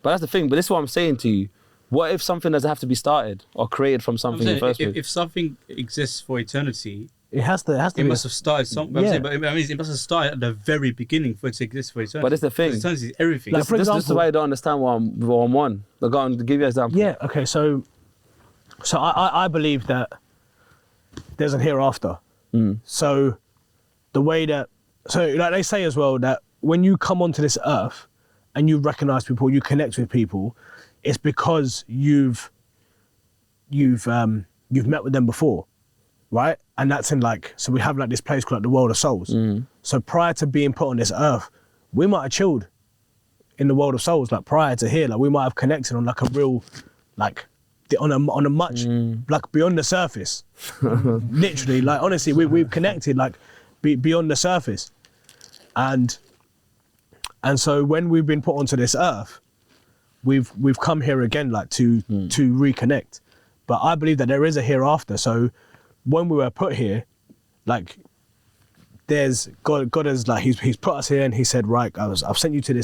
But that's the thing, but this is what I'm saying to you. What if something doesn't have to be started or created from something in the first place? If something exists for eternity... It has to it must have started something. Yeah. But I mean, it must have started at the very beginning for it to exist for eternity. But it's the thing. Eternity is everything. Like, this is why I don't understand what I'm on. Like, go on, give you an example. Yeah, okay, so I believe that there's a hereafter. So the way that, so like they say as well, that when you come onto this earth and you recognize people, you connect with people, it's because you've met with them before. Right? And that's in like, so we have like this place called like the world of souls. So prior to being put on this earth, we might have chilled in the world of souls. Like prior to here, like we might have connected on like a real, like on a much, like beyond the surface. Literally, like honestly, we've connected like beyond the surface. And so when we've been put onto this earth, we've come here again like to reconnect. But I believe that there is a hereafter. So when we were put here, like, there's God has like he's put us here and he said, right, I've sent you to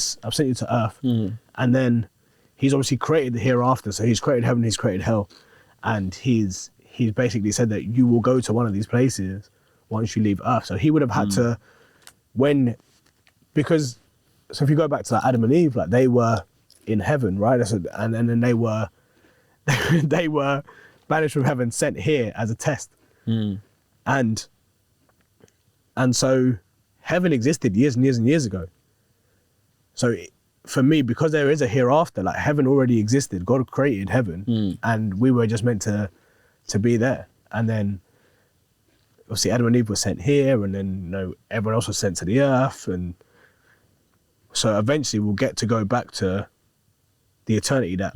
earth, and then he's obviously created the hereafter. So he's created heaven, he's created hell, and he's basically said that you will go to one of these places once you leave earth. So he would have had to, because if you go back to like Adam and Eve, like they were in heaven, right? And then they were banished from heaven, sent here as a test, and so heaven existed years and years and years ago. So for me, because there is a hereafter, like heaven already existed. God created heaven, and we were just meant to be there. And then obviously Adam and Eve were sent here, and then everyone else was sent to the earth, and so eventually we'll get to go back to the eternity that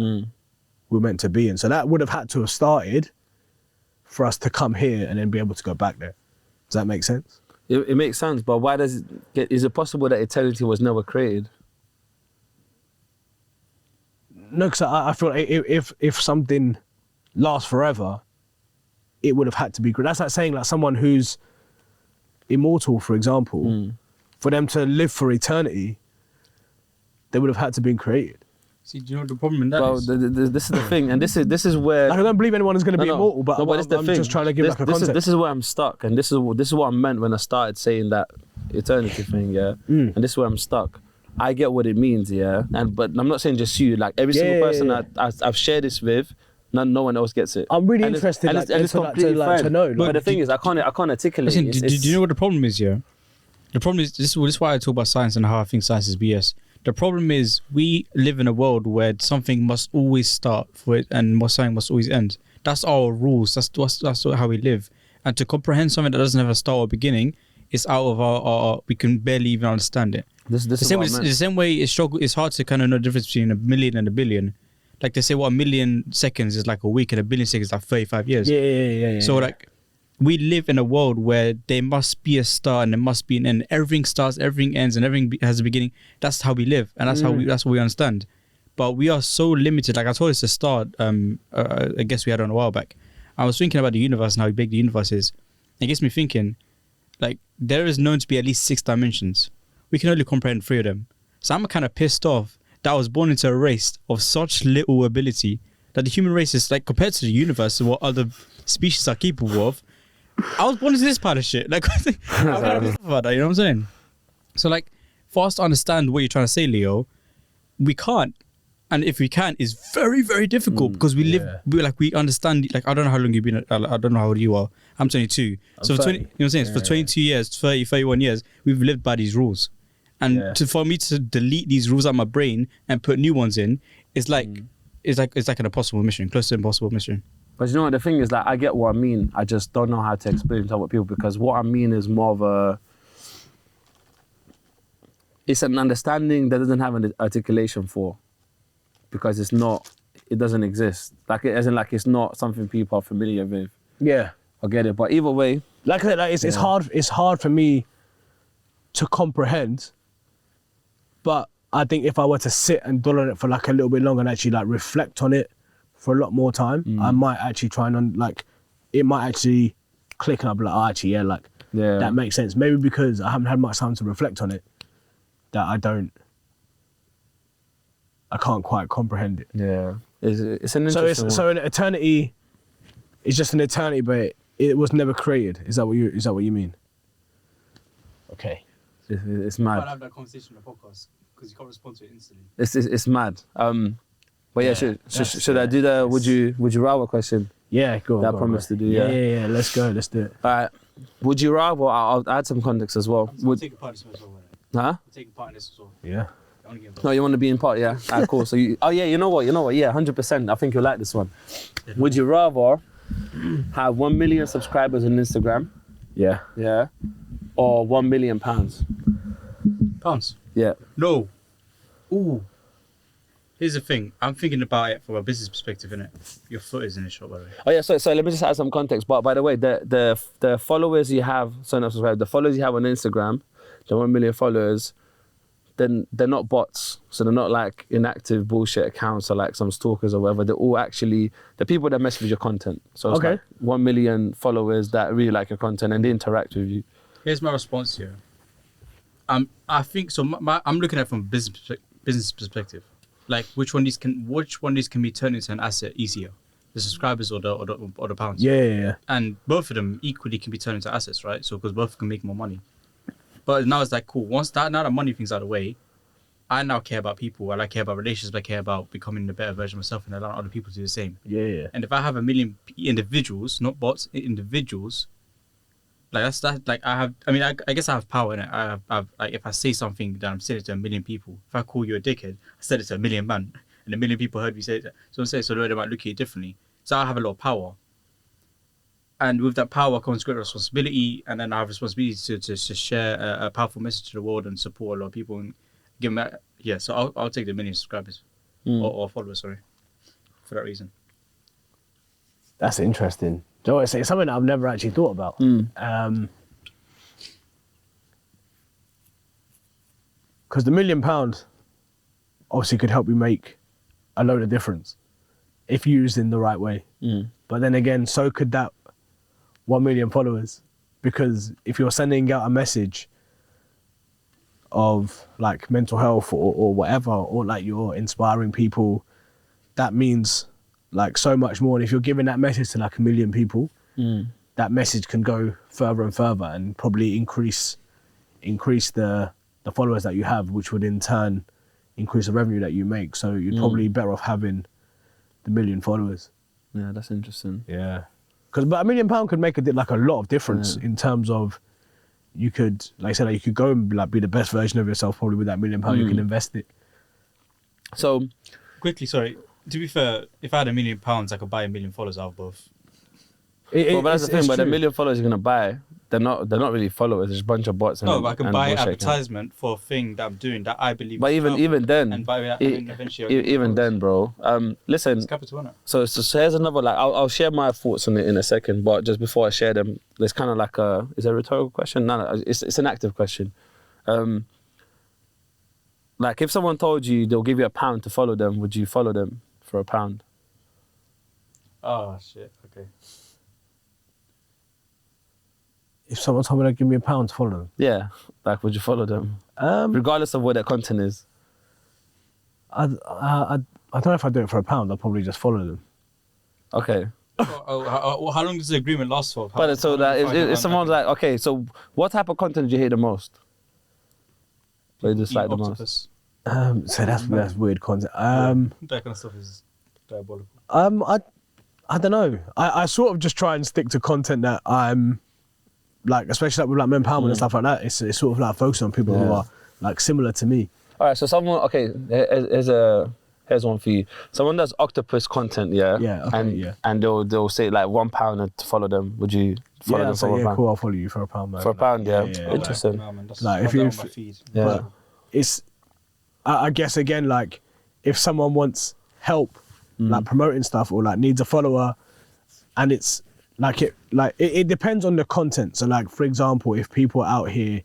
we're meant to be in. So that would have had to have started for us to come here and then be able to go back there. Does that make sense? It makes sense, but why does it is it possible that eternity was never created? No, because I feel like if something lasts forever, it would have had to be created. That's like saying like someone who's immortal, for example, for them to live for eternity, they would have had to been created. See, do you know what the problem in that is? This is the thing, and this is where I don't believe anyone is going to be immortal, but it's the I'm thing. just trying to give like a concept. This is where I'm stuck, and this is what I meant when I started saying that eternity thing, yeah. And this is where I'm stuck. I get what it means, yeah, but I'm not saying just you. Like every single person I've shared this with, no one else gets it. I'm really interested, and it's completely fine. to know. But the thing is, I can't articulate. Listen, do you know what the problem is, yeah? The problem is this is why I talk about science and how I think science is BS. The problem is we live in a world where something must always start for it and something must always end. That's our rules. That's how we live. And to comprehend something that doesn't have a start or beginning is out of our we can barely even understand it. The same way it's hard to kind of know the difference between a million and a billion. Like they say, what, 1 million seconds is like a week and 1 billion seconds is like 35 years. Yeah. So like we live in a world where there must be a start and there must be an end. Everything starts, everything ends, and everything has a beginning. That's how we live, and that's what we understand. But we are so limited. Like I told us to start, I guess we had on a while back. I was thinking about the universe and how big the universe is. It gets me thinking, like there is known to be at least 6 dimensions. We can only comprehend 3 of them. So I'm kind of pissed off that I was born into a race of such little ability that the human race is like compared to the universe and what other species are capable of. I was born into this part of shit. Like, I'm kind of pissed about that, you know what I'm saying? So, like, for us to understand what you're trying to say, Leo, we can't. And if we can, it's very, very difficult because we live, we understand, like, I don't know how long you've been, I don't know how old you are. I'm 22. So, for 20, you know what I'm saying? For 22 years, 30, 31 years, we've lived by these rules. And for me to delete these rules out of my brain and put new ones in, it's like an impossible mission, close to impossible mission. But you know what, the thing is, like, I get what I mean. I just don't know how to explain to other people because what I mean is more of it's an understanding that doesn't have an articulation for, because it doesn't exist. Like, as in, like, it's not something people are familiar with. Yeah. I get it. But either way. Like I said, like, it's hard for me to comprehend, but I think if I were to sit and dwell on it for like a little bit longer and actually like reflect on it for a lot more time, I might actually try and it might actually click and I'll be like, that makes sense. Maybe because I haven't had much time to reflect on it, that I can't quite comprehend it. Yeah, it's an interesting so an eternity is just an eternity, but it was never created. Is that what you mean? Okay, it's mad. I can't have that conversation on the podcast because you can't respond to it instantly. It's mad. But yeah, should I do the would you rather question? Yeah, go on. That I promised to do. Yeah. Let's go. Let's do it. All right. Would you rather? I'll add some context as well. I'm taking part in this as well. Huh? I'm taking part in this as well. Yeah. No, you want to be in part, yeah? Alright, cool. So you know what? Yeah, 100%. I think you'll like this one. Yeah. Would you rather have 1 million subscribers on Instagram? Yeah. Yeah. Or £1 million? Pounds? Yeah. No. Ooh. Here's the thing. I'm thinking about it from a business perspective, innit? Your foot is in the shop, by the way. Oh yeah, so let me just add some context. But by the way, the followers you have, not subscribed, the followers you have on Instagram, the 1 million followers, then they're not bots. So they're not like inactive bullshit accounts or like some stalkers or whatever. They're all actually the people that mess with your content. So it's like 1 million followers that really like your content and they interact with you. Here's my response here. I think so. I'm looking at it from a business perspective. Like which one of these can be turned into an asset easier, the subscribers or the pounds. Yeah. And both of them equally can be turned into assets, right? So because both can make more money. But now it's like cool. Now that money thing's out of the way, I now care about people. I care about relationships. I care about becoming a better version of myself and allowing other people to do the same. Yeah. And if I have 1 million individuals, not bots, individuals, like that's that. Like I guess I have power in it. I have like if I say something that I'm saying it to 1 million people. If I call you a dickhead, I said it to 1 million man, and 1 million people heard me say it. So they might look at you differently. So I have a lot of power. And with that power comes great responsibility, and then I have responsibility to share a powerful message to the world and support a lot of people and give them that. Yeah, so I'll take the 1 million subscribers or followers, sorry, for that reason. That's interesting. Do you know what? It's something that I've never actually thought about. Because the £1 million obviously could help you make a load of difference if used in the right way. But then again, so could that 1 million followers, because if you're sending out a message of like mental health or whatever, or like you're inspiring people, that means like so much more. And if you're giving that message to like 1 million people, that message can go further and further and probably increase the followers that you have, which would in turn increase the revenue that you make. So you'd probably better off having the 1 million followers. Yeah, that's interesting. Yeah. But £1 million could make a lot of difference in terms of you could, like I said, you could go and like be the best version of yourself probably with that £1 million. You can invest it. So quickly, sorry. To be fair, if I had £1 million, I could buy 1 million followers out of both. But that's the thing. But the 1 million followers you're gonna buy, they're not really followers. There's a bunch of bots. No, but I can buy advertisement for a thing that I'm doing that I believe. But even then, and buy that, eventually even then, bro. Listen. It's capital, isn't it? So here's another. Like, I'll share my thoughts on it in a second. But just before I share them, there's kind of like is it a rhetorical question? No, it's an active question. Like if someone told you they'll give you £1 to follow them, would you follow them for £1? Oh shit. Okay. If someone told me they'd give me £1 to follow them, yeah, like would you follow them, regardless of what their content is? I don't know if I do it for £1. I'll probably just follow them. Okay. How long does the agreement last for? But so that if someone's like, okay, so what type of content do you hate the most? Or you dislike the most? So that's weird content. That kind of stuff is diabolical. I don't know. I sort of just try and stick to content that I'm like, especially like with like MenPowerment and stuff like that. It's sort of like focusing on people who are like similar to me. All right, so someone, okay, here's one for you. Someone does octopus content, yeah? Yeah, okay, and they'll say like £1 to follow them. Would you follow them for £1? Yeah, cool, I'll follow you for £1, man. For £1, yeah. Interesting. Like if you, but it's, I guess again, like if someone wants help, like promoting stuff or like needs a follower, and it's like it depends on the content. So like for example, if people are out here,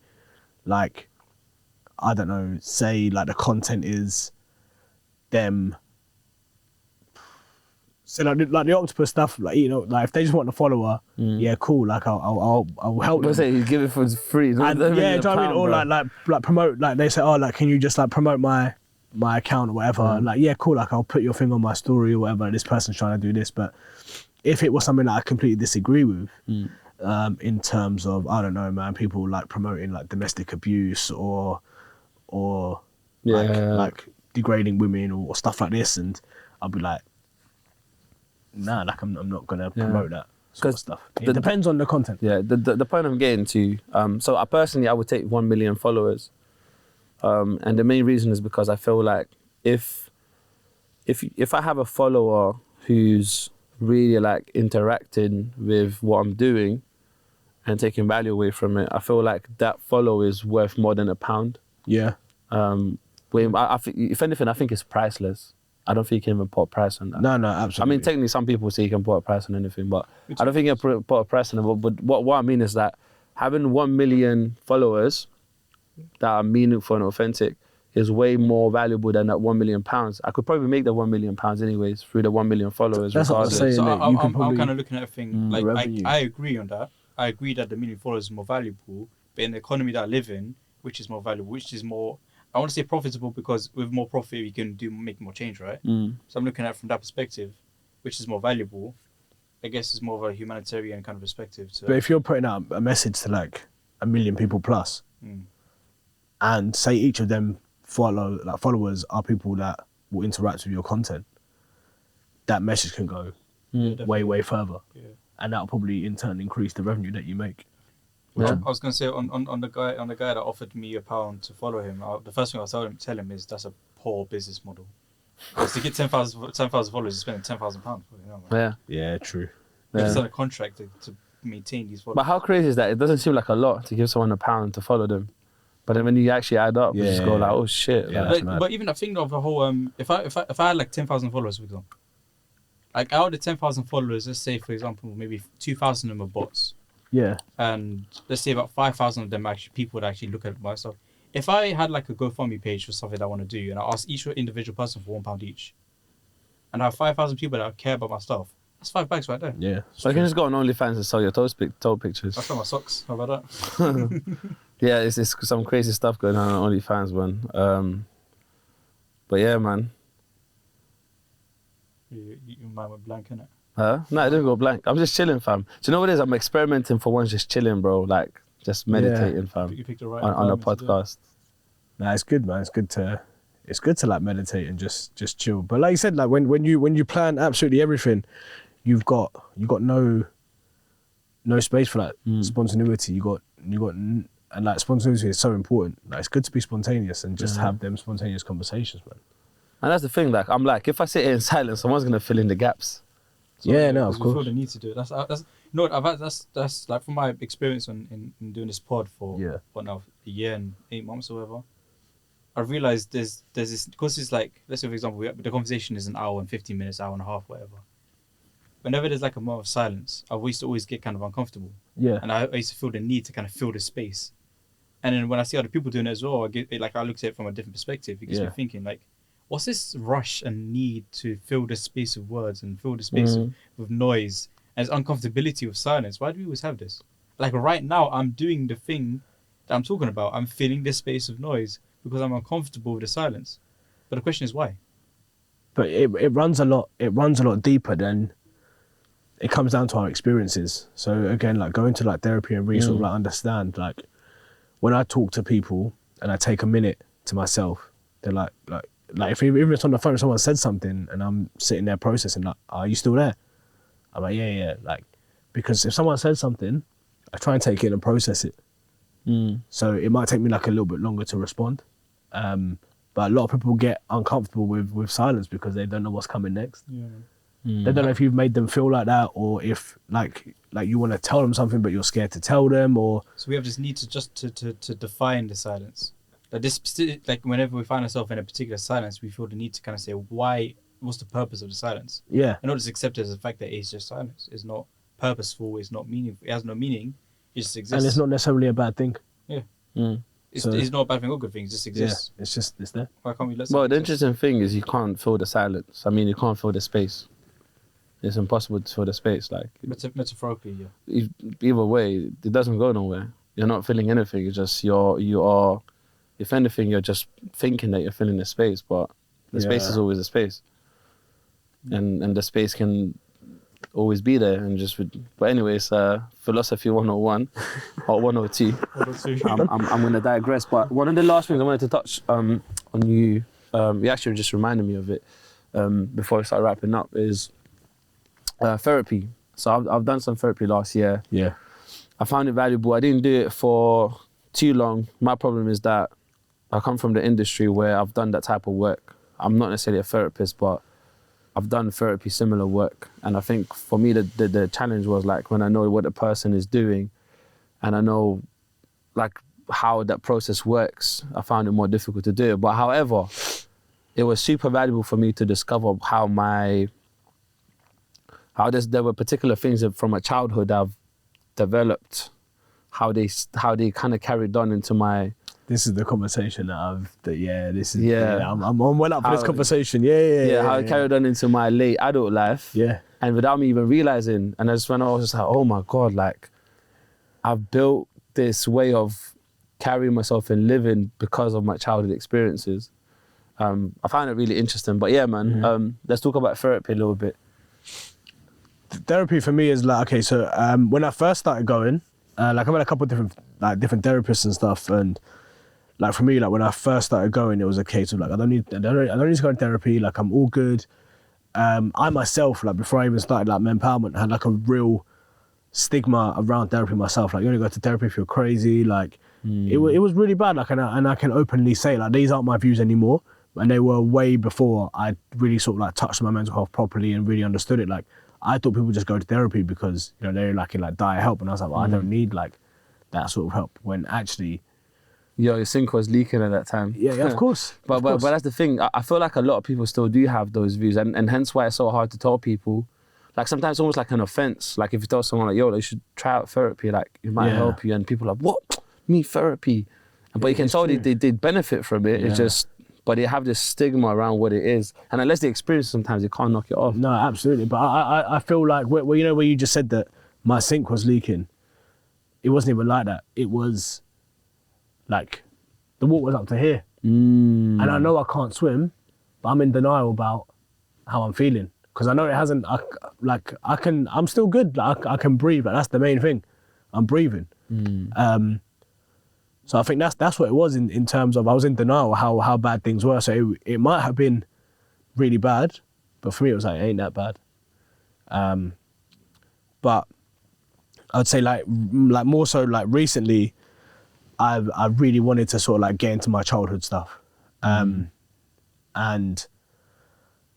like I don't know, say like the content is them. So like the octopus stuff, like you know, like if they just want a follower, yeah, cool. Like I'll help them. Say you give it for free. And, yeah, do you know what I mean? Or like promote. Like they say, oh, like can you just like promote my account or whatever? Like yeah, cool. Like I'll put your thing on my story or whatever. This person's trying to do this, but if it was something that I completely disagree with, in terms of I don't know, man, people like promoting like domestic abuse or like degrading women or stuff like this, and I'll be like, nah, like I'm not gonna promote that sort of stuff. It depends on the content. Yeah, the point I'm getting to. So I personally would take 1 million followers, and the main reason is because I feel like if I have a follower who's really like interacting with what I'm doing and taking value away from it, I feel like that follow is worth more than £1. Yeah. I think, if anything, I think it's priceless. I don't think you can even put a price on that. No, absolutely. I mean, technically, some people say you can put a price on anything, but I don't think you can put a price on it. But what I mean is that having 1 million followers that are meaningful and authentic is way more valuable than that £1 million. I could probably make the £1 million anyways through the 1 million followers. That's what I'm regardless. saying. So You can I'm probably kind of looking at a thing like revenue. I agree on that. I agree that the million followers is more valuable, but in the economy that I live in, which is more valuable, which is more, I want to say profitable, because with more profit we can make more change, right? So I'm looking at it from that perspective, which is more valuable. I guess it's more of a humanitarian kind of perspective. But if you're putting out a message to like 1 million people plus, and say each of them followers are people that will interact with your content, that message can go way further, and that'll probably in turn increase the revenue that you make. I was gonna say on the guy that offered me £1 to follow him. The first thing I'll tell him is that's a poor business model. Because to get 10,000 followers, you're spending £10,000. Yeah, True. You have to sign a contract to maintain these followers. But how crazy is that? It doesn't seem like a lot to give someone £1 to follow them, but then when you actually add up, you just go like, oh shit. Yeah, like, that's mad. But even I think of the whole if I had like 10,000 followers, for example, like out of the 10,000 followers, let's say for example maybe 2,000 of them are bots. Yeah. And let's say about 5,000 of them are actually people that actually look at my stuff. If I had like a GoFundMe page for something that I want to do, and I ask each individual person for £1 each, and I have 5,000 people that care about my stuff, that's £5 right there. Yeah. So you can just go on OnlyFans and sell your toe pictures. I sell my socks. How about that? Yeah, it's some crazy stuff going on OnlyFans, man. But yeah, man. You might went blank, innit? Huh? No, I didn't go blank. I'm just chilling, fam. Do you know what it is? I'm experimenting for once, just chilling, bro. Like, just meditating, fam. You picked the right On a environment to do it. podcast. Nah, it's good, man. It's good to like meditate and just chill. But like you said, like when you plan absolutely everything, you've got no space for like spontaneity. You got and like spontaneity is so important. Like it's good to be spontaneous and just have them spontaneous conversations, man. And that's the thing, like, I'm like, if I sit here in silence, someone's going to fill in the gaps. So, Yeah, no, of because we feel course. the need to do it. That's you know what I've had. That's like from my experience in doing this pod for what now, a year and 8 months or whatever. I've realized there's this, because it's like, let's say for example the conversation is an hour and 15 minutes, hour and a half, whatever. Whenever there's like a moment of silence, I used to always get kind of uncomfortable. Yeah. And I used to feel the need to kind of fill the space. And then when I see other people doing it as well, I look at it from a different perspective. It gets me thinking like, what's this rush and need to fill the space of words and fill the space with noise and uncomfortability with silence? Why do we always have this? Like right now, I'm doing the thing that I'm talking about. I'm filling this space of noise because I'm uncomfortable with the silence. But the question is why? But it runs a lot deeper than it comes down to our experiences. So again, like going to like therapy and really sort of like understand, like when I talk to people and I take a minute to myself, they're like if even it's on the phone, if someone said something and I'm sitting there processing, like, are you still there? I'm like, yeah. Like, because if someone said something, I try and take it and process it. So it might take me like a little bit longer to respond. But a lot of people get uncomfortable with silence because they don't know what's coming next. Yeah. They don't know if you've made them feel like that, or if like you want to tell them something but you're scared to tell them, or So we have this need to just to define the silence. Like whenever we find ourselves in a particular silence, we feel the need to kind of say why. What's the purpose of the silence? yeah. And not just accept it as the fact that it's just silence. It's not purposeful. It's not meaningful. It has no meaning. It just exists. And it's not necessarily a bad thing. It's not a bad thing or good thing. It just exists. Yeah, it's there. Why can't we let Well, something the exist? interesting thing is you can't fill the silence. I mean, you can't fill the space. It's impossible to fill the space. Like, Metaphorically, yeah. either way, it doesn't go nowhere. You're not filling anything. It's just you are, if anything, you're just thinking that you're filling the space, but the space is always a space. And the space can always be there and just but anyways, philosophy 101 or 102. I'm going to digress, but one of the last things I wanted to touch on you actually just reminded me of it before I start wrapping up is therapy. So I've done some therapy last year. Yeah. I found it valuable. I didn't do it for too long. My problem is that I come from the industry where I've done that type of work. I'm not necessarily a therapist, but I've done therapy similar work. And I think for me, the challenge was like when I know what the person is doing and I know like how that process works, I found it more difficult to do it. But however, it was super valuable for me to discover there were particular things that from my childhood I've developed, how they kind of carried on into my this is the conversation this is Yeah. I'm well up for this How- conversation. Yeah. How it carried on into my late adult life. Yeah. And without me even realizing, and that's when I was just like, oh my God, like I've built this way of carrying myself and living because of my childhood experiences. I find it really interesting. But yeah, man, let's talk about therapy a little bit. Therapy for me is like, okay, so when I first started going, like I've had a couple of different therapists and stuff, and like for me, like when I first started going, it was a case of like I don't need to go to therapy, like I'm all good. I myself, like before I even started like MenPowerment, had like a real stigma around therapy myself. Like you only go to therapy if you're crazy. Like it was really bad. Like and I can openly say like these aren't my views anymore, and they were way before I really sort of like touched my mental health properly and really understood it. Like I thought people just go to therapy because they're like in like dire help, and I was like, well, I don't need like that sort of help. When actually, Your sink was leaking at that time. yeah, of course. But that's the thing. I feel like a lot of people still do have those views, and hence why it's so hard to tell people. Like sometimes it's almost like an offense. Like if you tell someone like, yo, they should try out therapy, like it might help you, and people are like, what? Me therapy? But you can tell they benefit from it. It's just, but they have this stigma around what it is, and unless they experience it sometimes, they can't knock it off. No, absolutely. But I feel like where you just said that my sink was leaking, it wasn't even like that. It was like the water was up to here, and I know I can't swim, but I'm in denial about how I'm feeling because I know it hasn't. I'm still good. Like I can breathe. Like that's the main thing. I'm breathing. So I think that's what it was in terms of I was in denial how bad things were. So it might have been really bad, but for me it was like it ain't that bad. But I'd say like more so like recently, I really wanted to sort of like get into my childhood stuff, and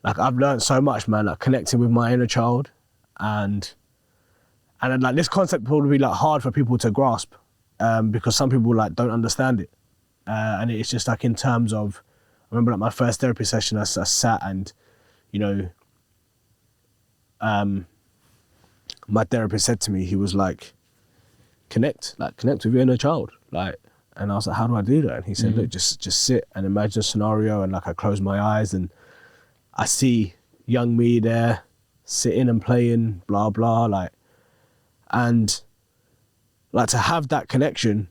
like I've learned so much, man. Like connecting with my inner child, and like this concept will be like hard for people to grasp, because some people like don't understand it, and it's just like in terms of, I remember like my first therapy session, I sat and, my therapist said to me, he was like, connect with your inner child, like, and I was like, how do I do that? And he said, look, just sit and imagine a scenario, and like I close my eyes and I see young me there sitting and playing, blah blah, like, and like to have that connection,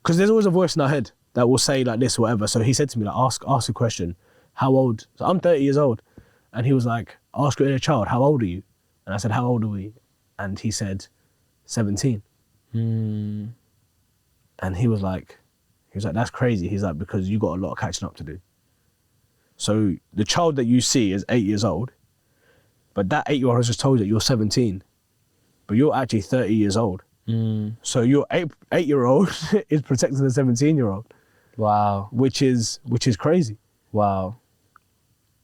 because there's always a voice in our head that will say like this or whatever. So he said to me, like, ask a question, how old? So I'm 30 years old, and he was like, ask your inner child, how old are you? And I said, how old are we? And he said, 17. And he was like, that's crazy. He's like, because you got a lot of catching up to do. So the child that you see is 8 years old, but that 8-year-old has just told you that you're 17, but you're actually 30 years old. So your 8-year-old is protecting the 17-year-old. Wow. Which is crazy. Wow.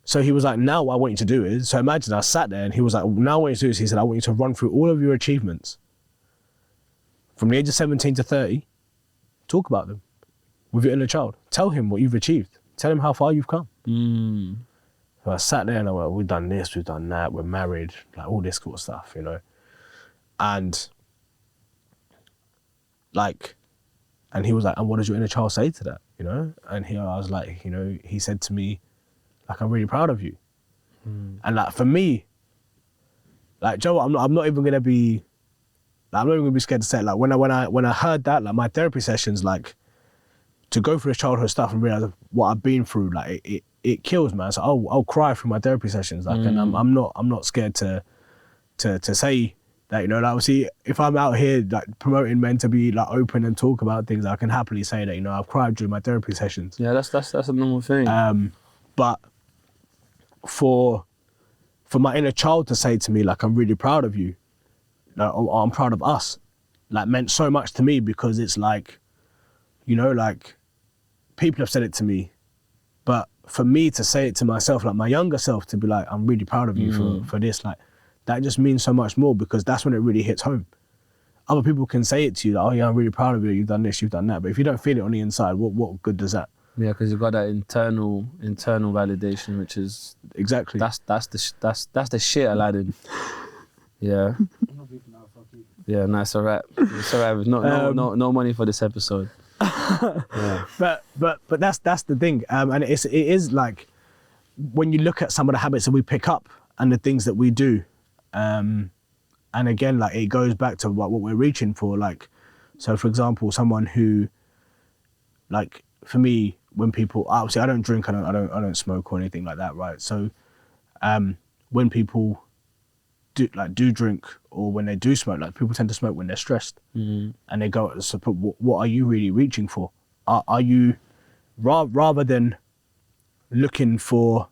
So he was like, now what I want you to do is, so imagine I sat there and he was like, now what I want you to do is, he said, I want you to run through all of your achievements from the age of 17 to 30, talk about them with your inner child. Tell him what you've achieved. Tell him how far you've come. So I sat there and I went, we've done this, we've done that, we're married, like all this sort of stuff, And like, and he was like, and what does your inner child say to that, And I was like, he said to me, like, I'm really proud of you. And like, for me, like, Joe, I'm not even gonna be, like, I'm not even gonna be scared to say it. Like, when I heard that, like, my therapy sessions, like, to go through this childhood stuff and realize what I've been through, like, it kills, man. So I'll cry through my therapy sessions, like, and I'm not scared to say that, like, obviously, if I'm out here like promoting men to be like open and talk about things, I can happily say that, I've cried during my therapy sessions. Yeah, that's a normal thing. But for my inner child to say to me, like, I'm really proud of you, like, or I'm proud of us, like, meant so much to me, because it's like, like, people have said it to me, but for me to say it to myself, like my younger self, to be like, I'm really proud of you for this, like, that just means so much more, because that's when it really hits home. Other people can say it to you, like, oh yeah, I'm really proud of you, you've done this, you've done that, but if you don't feel it on the inside, what good does that? Yeah, because you've got that internal validation, which is exactly that's the shit, Aladdin. Yeah. Yeah, nice, alright. It's alright. No money for this episode. Yeah. But that's the thing, and it is like when you look at some of the habits that we pick up and the things that we do, and again, like it goes back to what we're reaching for. Like, so for example, someone who, like for me, when people obviously I don't drink, I don't smoke or anything like that, right? So, when people do drink or when they do smoke, like people tend to smoke when they're stressed, and they go, so what are you really reaching for? Are you rather than looking for,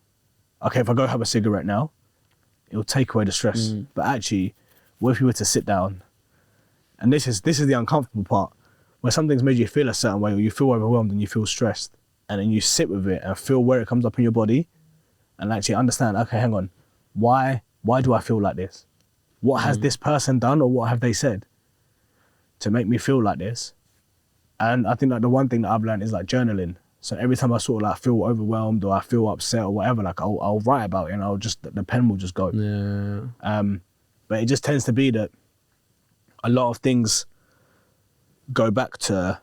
okay, if I go have a cigarette now, it'll take away the stress. But actually, what if you were to sit down, and this is the uncomfortable part, where something's made you feel a certain way, or you feel overwhelmed and you feel stressed, and then you sit with it and feel where it comes up in your body, and actually understand, okay, hang on, why do I feel like this? What has this person done, or what have they said to make me feel like this? And I think like the one thing that I've learned is like journaling. So every time I sort of like feel overwhelmed or I feel upset or whatever, like I'll write about it, and the pen will just go. Yeah. But it just tends to be that a lot of things go back to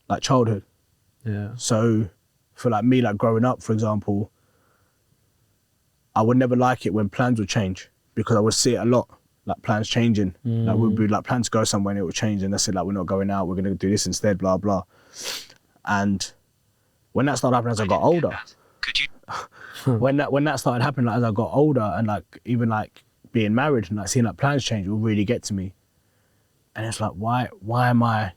like childhood. Yeah. So for like me, like growing up, for example, I would never like it when plans would change, because I would see it a lot, like plans changing. Like we'd be like, plans to go somewhere and it would change, and that's it, like we're not going out, we're going to do this instead, blah, blah. And when that started happening as I got older, when that started happening like, as I got older, and like even like being married and like seeing like plans change will really get to me. And it's like, why am I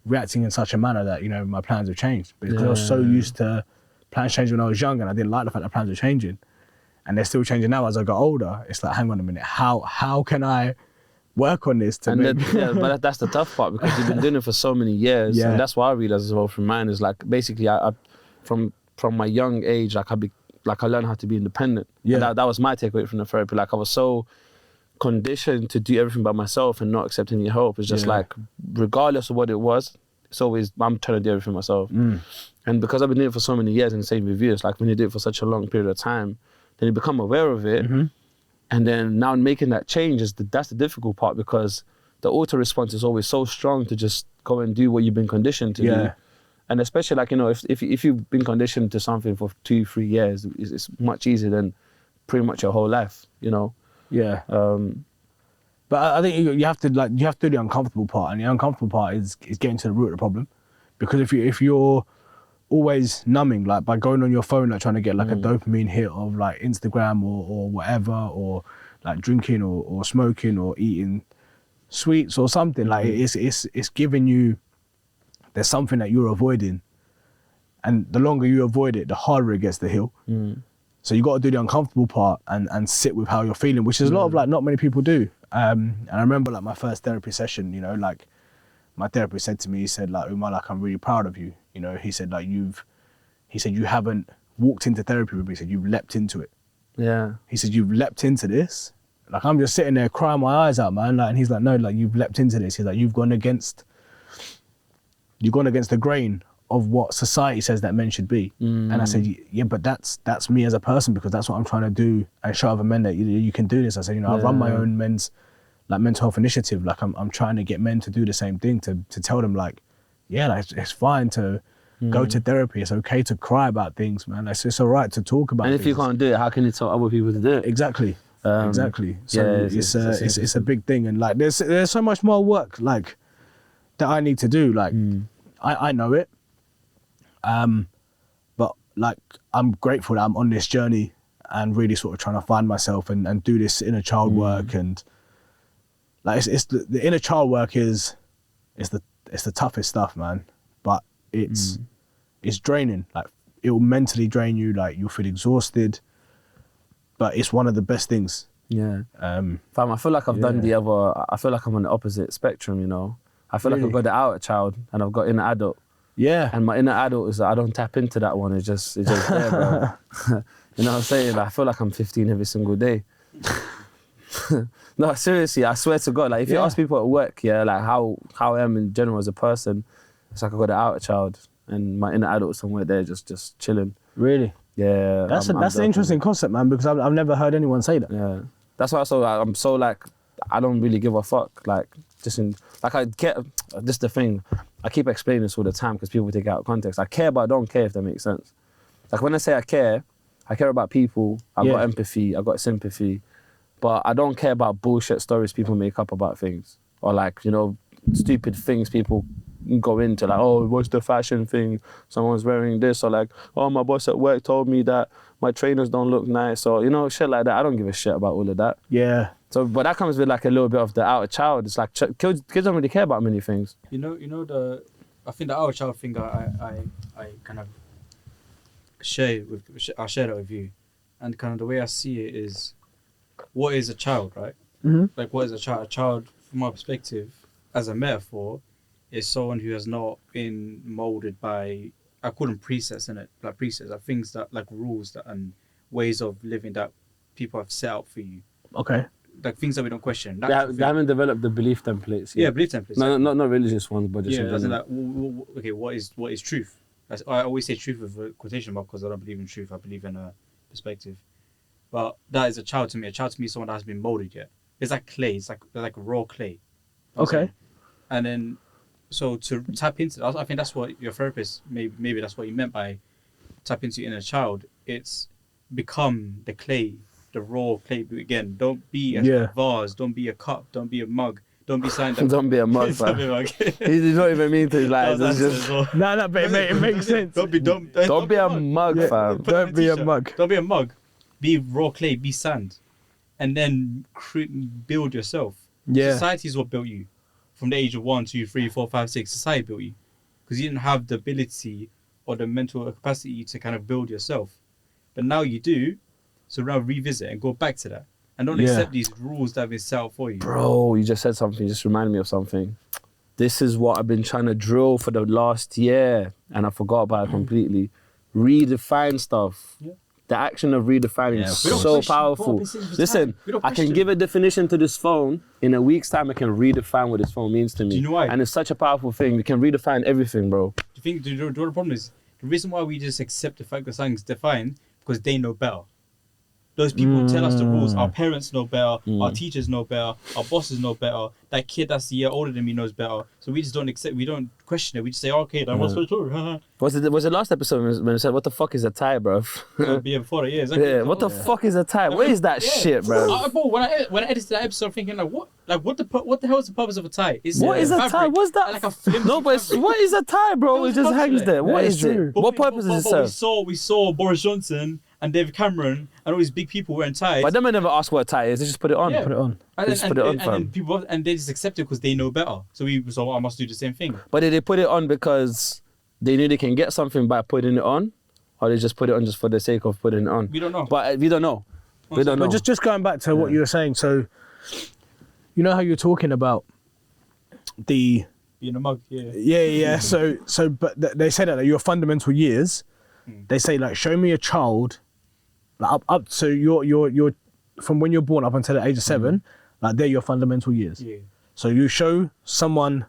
reacting in such a manner that, you know, my plans have changed? Because I was so used to plans changing when I was young, and I didn't like the fact that plans were changing. And they're still changing now as I got older. It's like, hang on a minute, how can I work on this to make... But that's the tough part, because you've been doing it for so many years. And that's what I realized as well from mine is like, basically I from my young age, like I learned how to be independent. Yeah. And that was my takeaway from the therapy. Like I was so conditioned to do everything by myself and not accept any help. It's just like, regardless of what it was, it's always, I'm trying to do everything myself. And because I've been doing it for so many years, and the same with you, it's like when you do it for such a long period of time, then you become aware of it. And then now making that change, that's the difficult part, because the auto response is always so strong to just go and do what you've been conditioned to do. And especially like, you know, if you've been conditioned to something for 2-3 years, it's much easier than pretty much your whole life, you know? But I think you have to do the uncomfortable part, and the uncomfortable part is getting to the root of the problem. Because if you're always numbing, like by going on your phone, like trying to get like a dopamine hit of like Instagram or whatever, or like drinking or smoking or eating sweets or something, like it's giving you, there's something that you're avoiding, and the longer you avoid it, the harder it gets to heal. So you got to do the uncomfortable part and sit with how you're feeling, which is a lot of like not many people do. And I remember like my first therapy session, you know, like my therapist said to me, he said like, Umaar, like I'm really proud of you. You know, he said like you haven't walked into therapy with me. He said you've leapt into it. He said you've leapt into this. Like I'm just sitting there crying my eyes out, man. Like, and he's like, no, like you've leapt into this. He's like, you've gone against the grain of what society says that men should be. And I said, yeah, but that's me as a person, because that's what I'm trying to do and show other men that you can do this. I said, you know, I run my own men's like mental health initiative. Like I'm trying to get men to do the same thing, to tell them like, yeah, like it's fine to go to therapy. It's okay to cry about things, man. It's all right to talk about And things. if you can't do it, how can you tell other people to do it? Exactly. Exactly. So yeah, it's a big thing, and like there's so much more work like that I need to do. Like I know it, but like I'm grateful that I'm on this journey and really sort of trying to find myself and do this inner child work, and like it's the inner child work is the toughest stuff, man. But it's draining. Like it will mentally drain you. Like you'll feel exhausted. But it's one of the best things. Fam, I feel like I've done the other. I feel like I'm on the opposite spectrum. You know, I feel like I've got the outer child and I've got inner adult. And my inner adult is that I don't tap into that one. It's just there, bro. You know what I'm saying? Like, I feel like I'm 15 every single day. No, seriously, I swear to God. Like, if you ask people at work, like how I am in general as a person, it's like I've got the outer child and my inner adult somewhere there, just chilling. Really? Yeah. That's an interesting concept, man, because I've never heard anyone say that. Yeah. That's why I'm so like, I don't really give a fuck. Like, I get, this is the thing. I keep explaining this all the time because people take it out of context. I care, but I don't care, if that makes sense. Like when I say I care about people, I've got empathy, I've got sympathy, but I don't care about bullshit stories people make up about things. Or like, you know, stupid things people go into, like, oh, what's the fashion thing? Someone's wearing this, or like, oh, my boss at work told me that my trainers don't look nice, or, you know, shit like that. I don't give a shit about all of that. Yeah. So, but that comes with like a little bit of the outer child. It's like kids don't really care about many things. I think the outer child thing I kind of I'll share that with you, and kind of the way I see it is, what is a child, right? Mm-hmm. Like, what is a child? A child, from my perspective, as a metaphor, is someone who has not been molded by, I call them precepts, innit? Like precepts, like things that, like rules that and ways of living that people have set out for you. Okay. Like things that we don't question. They haven't developed the belief templates yet. Yeah, belief templates. No, not religious ones, but just as in like, okay, what is truth? I always say truth with a quotation mark because I don't believe in truth. I believe in a perspective. But that is a child to me. A child to me is someone that hasn't been molded yet. It's like clay. It's like raw clay. Okay. And then, so to tap into that, I think that's what your therapist, maybe that's what you meant by tap into inner child. It's become the clay, the raw clay again. Don't be a vase. Don't be a cup. Don't be a mug. Don't be signed up. Don't be a mug, fam. He's not even mean to like. It's just No, but it makes sense. Don't be a mug, fam. Don't be a mug. Don't be a mug. Be raw clay. Be sand, and then build yourself. Yeah. Society is what built you. From the age of 1, 2, 3, 4, 5, 6, society built you, because you didn't have the ability or the mental capacity to kind of build yourself. But now you do. So now revisit and go back to that. And don't accept these rules that have been set out for you. Bro, you just said something. You just reminded me of something. This is what I've been trying to drill for the last year, and I forgot about it completely. Redefine stuff. Yeah. The action of redefining is so powerful. Listen, I can give a definition to this phone. In a week's time, I can redefine what this phone means to me. Do you know why? And it's such a powerful thing. We can redefine everything, bro. Do you know what the problem is? The reason why we just accept the fact that something's defined, because they know better. Those people tell us the rules. Our parents know better. Our teachers know better. Our bosses know better. That kid that's a year older than me knows better. So we just don't accept. We don't question it. We just say, okay, that was for sure. Was it last episode when it said, "What the fuck is a tie, bro?" Yeah, before that, exactly. Yeah. What the fuck is a tie? What is that shit, bro? Bro, when I edited that episode, I'm thinking what the hell is the purpose of a tie? What is a tie? What's that? Like a flimsy no, but what is a tie, bro? It just hangs there. What is it? What purpose does it serve? We saw Boris Johnson and David Cameron and all these big people wearing ties. But them never ask what a tie is. They just put it on. Yeah. Put it on. And they just accept it because they know better. So I must do the same thing. But did they put it on because they knew they can get something by putting it on, or they just put it on just for the sake of putting it on? We don't know. But we don't know. We don't know. But just going back to what you were saying. So, you know how you're talking about the being a mug. Yeah. So, but they say that your fundamental years. They say like, show me a child. Like up so you're from when you're born up until the age of 7, like they're your fundamental years. Yeah. So you show someone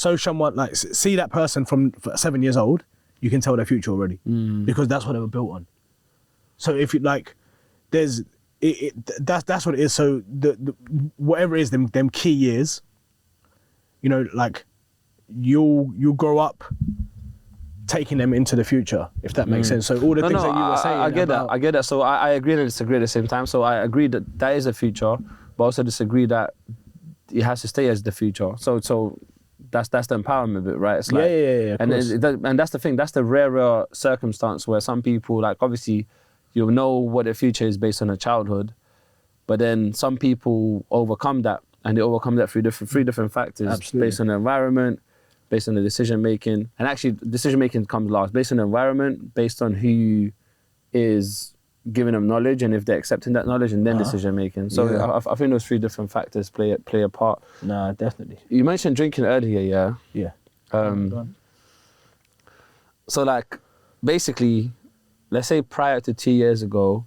like see that person from 7 years old, you can tell their future already because that's what they were built on. So if you like, that's what it is. So the whatever it is, them key years, you know, like you'll grow up taking them into the future, if that makes sense. So all the things that you were saying. I get that. So I agree and disagree at the same time. So I agree that is a future, but also disagree that it has to stay as the future. So that's the empowerment bit, right? It's like, and that's the thing. That's the rarer circumstance where some people, like, obviously, you'll know what their future is based on their childhood, but then some people overcome that, and they overcome that through three different factors, based on the environment, based on the decision making, and actually decision making comes last, based on the environment, based on who is giving them knowledge and if they're accepting that knowledge, and then decision making. So I think those 3 different factors play a part. Nah, definitely. You mentioned drinking earlier, yeah. So like, basically, let's say prior to 2 years ago,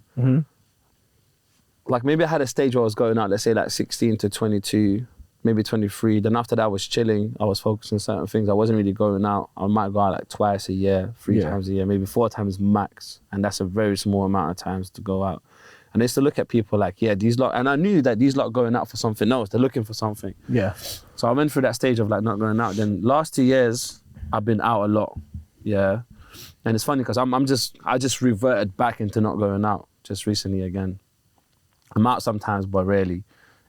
like maybe I had a stage where I was going out, let's say like 16 to 22, maybe 23. Then after that I was chilling. I was focusing on certain things. I wasn't really going out. I might go out like twice a year, 3 times a year, maybe 4 times max. And that's a very small amount of times to go out. And I used to look at people like, yeah, these lot, and I knew that these lot going out for something else. They're looking for something. Yeah. So I went through that stage of like not going out. Then last 2 years, I've been out a lot. Yeah. And it's funny because I just reverted back into not going out just recently again. I'm out sometimes, but rarely.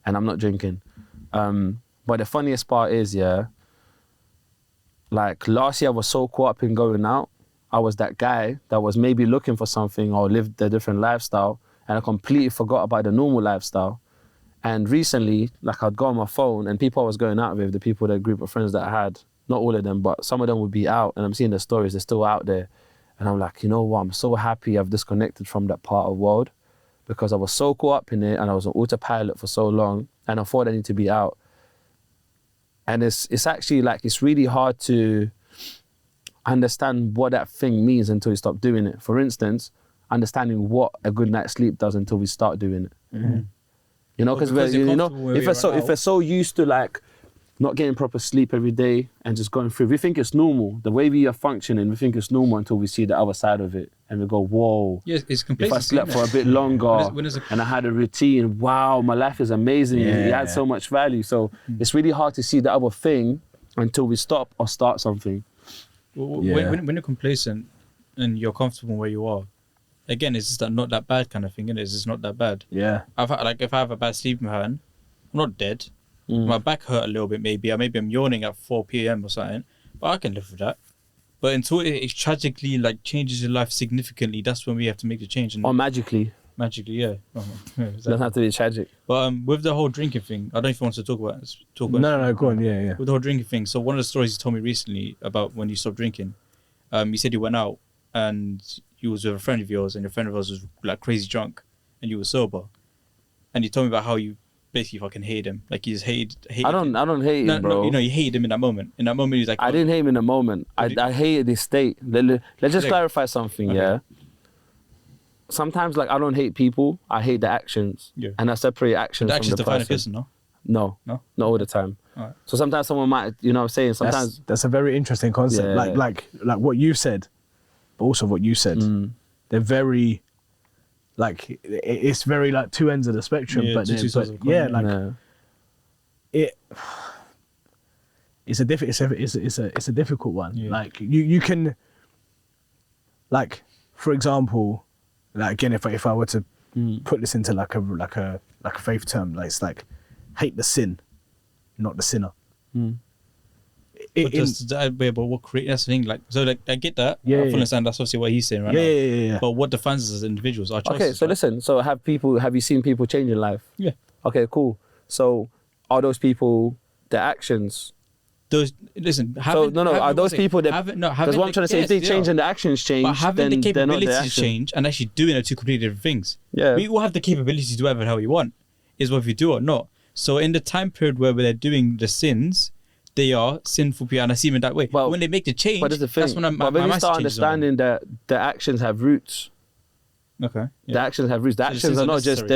And I'm not drinking. But the funniest part is, yeah, like last year I was so caught up in going out. I was that guy that was maybe looking for something or lived a different lifestyle, and I completely forgot about the normal lifestyle. And recently, like I'd go on my phone and people I was going out with, the people, the group of friends that I had, not all of them, but some of them would be out, and I'm seeing the stories, they're still out there. And I'm like, you know what, I'm so happy I've disconnected from that part of the world, because I was so caught up in it and I was on autopilot for so long, and I thought I need to be out. And it's actually like, it's really hard to understand what that thing means until you stop doing it. For instance, understanding what a good night's sleep does until we start doing it. Mm-hmm. You know, because if we're so used to like not getting proper sleep every day and just going through, we think it's normal. The way we are functioning, we think it's normal until we see the other side of it. And we go, whoa, yes, it's completely. if I slept for a bit longer and I had a routine, wow, my life is amazing. It had so much value. So it's really hard to see the other thing until we stop or start something. When you're complacent and you're comfortable where you are, again, it's just that not that bad kind of thing, isn't it? It's just not that bad. Yeah. I've had, like, if I have a bad sleeping pattern, I'm not dead. My back hurt a little bit, maybe I'm yawning at 4 p.m. or something, but I can live with that. But until it tragically like changes your life significantly, that's when we have to make the change. And or magically, yeah. Exactly. Doesn't have to be tragic. But with the whole drinking thing, I don't know if you want to talk about it. No, go on. Yeah. With the whole drinking thing, so one of the stories you told me recently about when you stopped drinking, you said you went out and you was with a friend of yours, and your friend of yours was like crazy drunk, and you were sober, and you told me about how you basically fucking hated him. Like you just hated I don't hate him, bro. No, you hated him in that moment. In that moment, he was like, I didn't hate him in the moment. I hated his state. Let's just clarify something, okay. Yeah? Sometimes, like, I don't hate people. I hate the actions. Yeah. And I separate actions from the person. The actions define a person, no? No, not all the time. All right. So sometimes someone might, you know what I'm saying? Sometimes... That's a very interesting concept. Yeah, like what you said, but also what you said. They're very... Like it's very like two ends of the spectrum, it's a difficult one. Yeah. Like you can, like for example, like again, if I were to put this into like a faith term, like it's like hate the sin, not the sinner. But that's the thing. Like, so like, I get that. I understand. That's obviously what he's saying right now. Yeah. But what defines us as individuals? Our choices. Okay, so listen. So have you seen people change in life? Yeah. Okay, cool. So are those people their actions? Are those people that? Because what I'm trying to say, if they change and the actions change, but having then the capability they're not to change and actually doing are two completely different things. Yeah. We all have the capability to do whatever the hell we want. Is what we do or not. So in the time period where they're doing the sins, they are sinful people, and I see them in that way. But when they make the change, that's when when we start understanding that the actions have roots. Okay. Yeah. The actions have roots. The actions are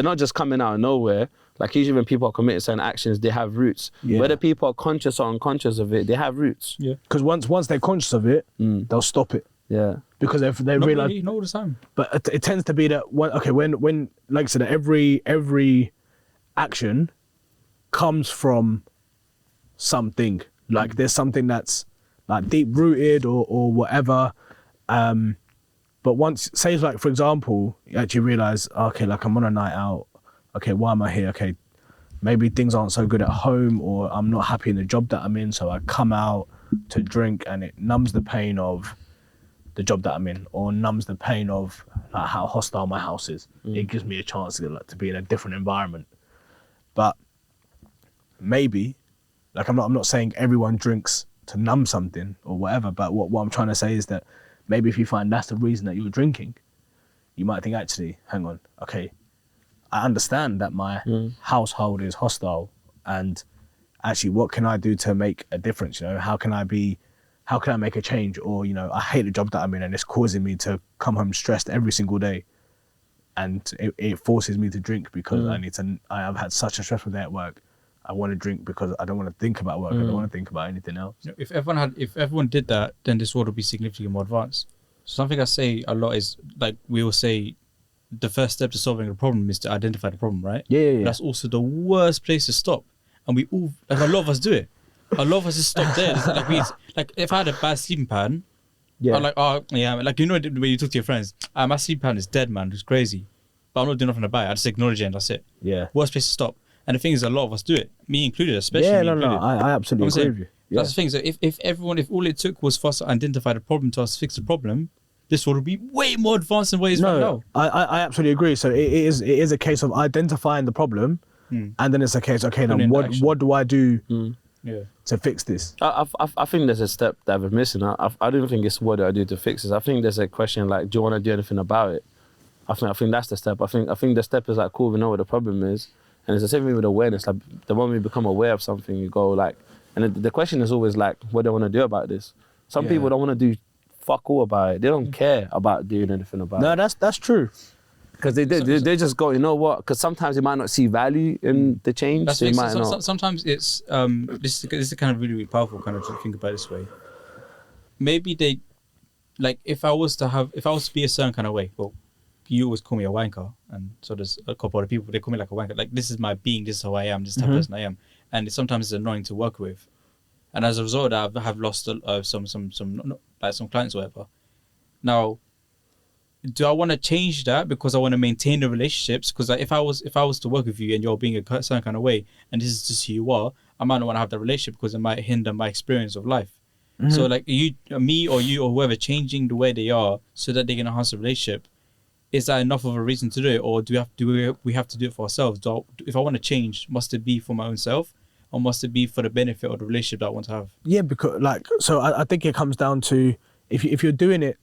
not just coming out of nowhere. Like usually when people are committing certain actions, they have roots. Yeah. Whether people are conscious or unconscious of it, they have roots. Yeah. Because once they're conscious of it, they'll stop it. Yeah. Because they realize. Not all the time. But it tends to be that when like I said, every action comes from something. Like there's something that's like deep rooted or whatever. But once, say like for example, you actually realize, okay, like I'm on a night out. Okay, why am I here? Okay, maybe things aren't so good at home, or I'm not happy in the job that I'm in, so I come out to drink, and it numbs the pain of the job that I'm in, or numbs the pain of like, how hostile my house is. It gives me a chance to be in a different environment. But maybe, like I'm not saying everyone drinks to numb something or whatever, but what I'm trying to say is that maybe if you find that's the reason that you're drinking, you might think, actually, hang on, okay, I understand that my household is hostile, and actually what can I do to make a difference? You know, how can I make a change? Or, you know, I hate the job that I'm in and it's causing me to come home stressed every single day, and it forces me to drink because I've had such a stressful day at work. I want to drink because I don't want to think about work. I don't want to think about anything else. If everyone did that, then this world would be significantly more advanced. So something I say a lot is, like, we will say the first step to solving a problem is to identify the problem, right? Yeah. That's also the worst place to stop. And we all, like, a lot of us do it. A lot of us just stop there. It's like if I had a bad sleeping pattern, I'm like, oh yeah, like, you know, when you talk to your friends, my sleeping pattern is dead, man. It's crazy, but I'm not doing nothing about it. I just acknowledge it and that's it. Yeah. Worst place to stop. And the thing is, a lot of us do it, me included, especially. Yeah, me included. I absolutely agree with you. Yeah. That's the thing. So if all it took was for us to identify the problem, to us fix the problem, this world would be way more advanced than where it's right now. I absolutely agree. So it is a case of identifying the problem, and then it's a case, okay, now what do I do to fix this? I think there's a step that we're missing. I don't think it's what do I do to fix this. I think there's a question like, do you want to do anything about it? I think that's the step. I think the step is like, cool, we know what the problem is, and it's the same thing with awareness. Like the moment we become aware of something, you go like, and the question is always like, what do I want to do about this? Some people don't want to do fuck all about it. They don't care about doing anything about it. No, that's true. Because they just go, you know what? Because sometimes they might not see value in the change. They might not. Sometimes it's this is kind of really, really powerful kind of to think about it this way. Maybe they, like, if I was to be a certain kind of way, well, you always call me a wanker, and so does a couple other people. They call me like a wanker. Like, this is my being. This is how I am. This is the type of person I am. And sometimes it's annoying to work with. And as a result of that, I have lost some clients or whatever. Now, do I want to change that because I want to maintain the relationships? Because like, if I was to work with you and you're being a certain kind of way, and this is just who you are, I might not want to have that relationship because it might hinder my experience of life. So like me or you or whoever changing the way they are so that they can enhance the relationship, is that enough of a reason to do it, or do we have to do it for ourselves? If I want to change, must it be for my own self, or must it be for the benefit of the relationship that I want to have? Yeah, because I think it comes down to if you're doing it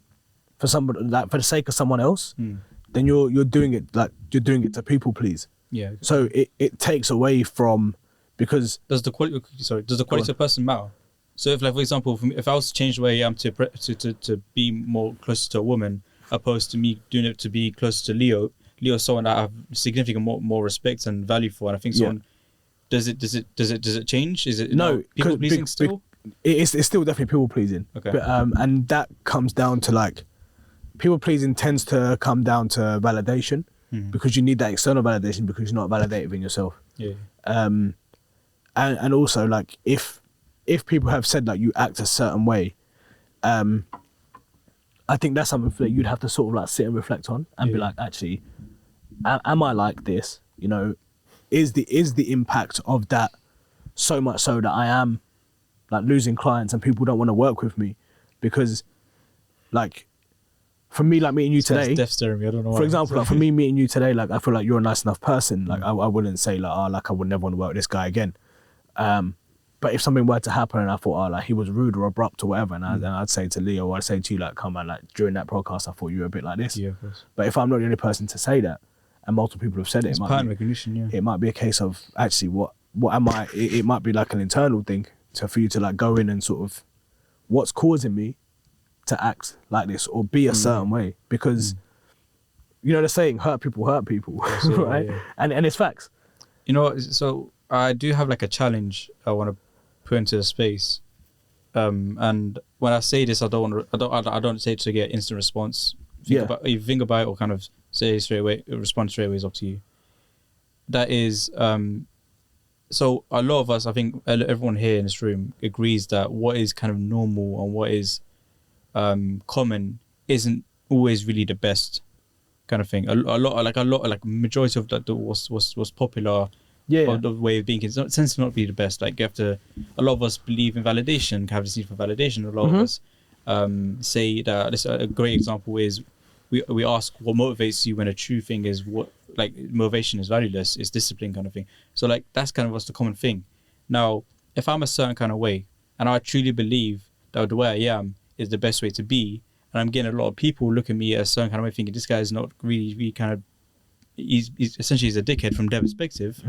for somebody, like for the sake of someone else, then you're doing it to people please. Yeah. So it takes away from, because does the quality of a person matter? So if, like, for example, if I was to change the way I am to be more closer to a woman, opposed to me doing it to be closer to Leo is someone that I have significant more respect and value for, and I think someone does it change? Is it people pleasing still? It's still definitely people pleasing. Okay. But, and that comes down to, like, people pleasing tends to come down to validation, because you need that external validation because you're not validated in yourself. Yeah. And also, like, if people have said that you act a certain way, I think that's something that you'd have to sort of like sit and reflect on and be like, actually, am I like this? You know, is the impact of that so much so that I am like losing clients and people don't want to work with me? Because, like, for me, like meeting you today, death staring me. I don't know. For example, like for me meeting you today, like I feel like you're a nice enough person. Like I wouldn't say like, oh, like I would never want to work with this guy again. But if something were to happen and I thought, oh, like he was rude or abrupt or whatever, and I'd say to Leo, or I'd say to you, like, come on, like during that podcast, I thought you were a bit like this. Yeah, of course. But if I'm not the only person to say that, and multiple people have said it, it's pattern recognition. Yeah. It might be a case of actually, what am I? It might be like an internal thing for you to like go in and sort of, what's causing me to act like this or be a certain way? Because you know the saying, hurt people, right? Yeah. And it's facts. You know, so I do have like a challenge I want to put into the space, and when I say this, I don't say it to get instant response. Think about it, or kind of say it straight away, respond straight away is up to you. That is, so a lot of us, I think everyone here in this room agrees that what is kind of normal and what is common isn't always really the best kind of thing. A lot like majority of that was popular. Of the way of being, it tends to not be the best. Like, you have to, a lot of us believe in validation, have this need for validation. A lot of us say that, this a great example is, we ask what motivates you when a true thing is what, like, motivation is valueless, it's discipline kind of thing. So like, that's kind of what's the common thing. Now, if I'm a certain kind of way, and I truly believe that the way I am is the best way to be, and I'm getting a lot of people look at me as a certain kind of way thinking this guy is not really kind of, he's essentially a dickhead from their perspective.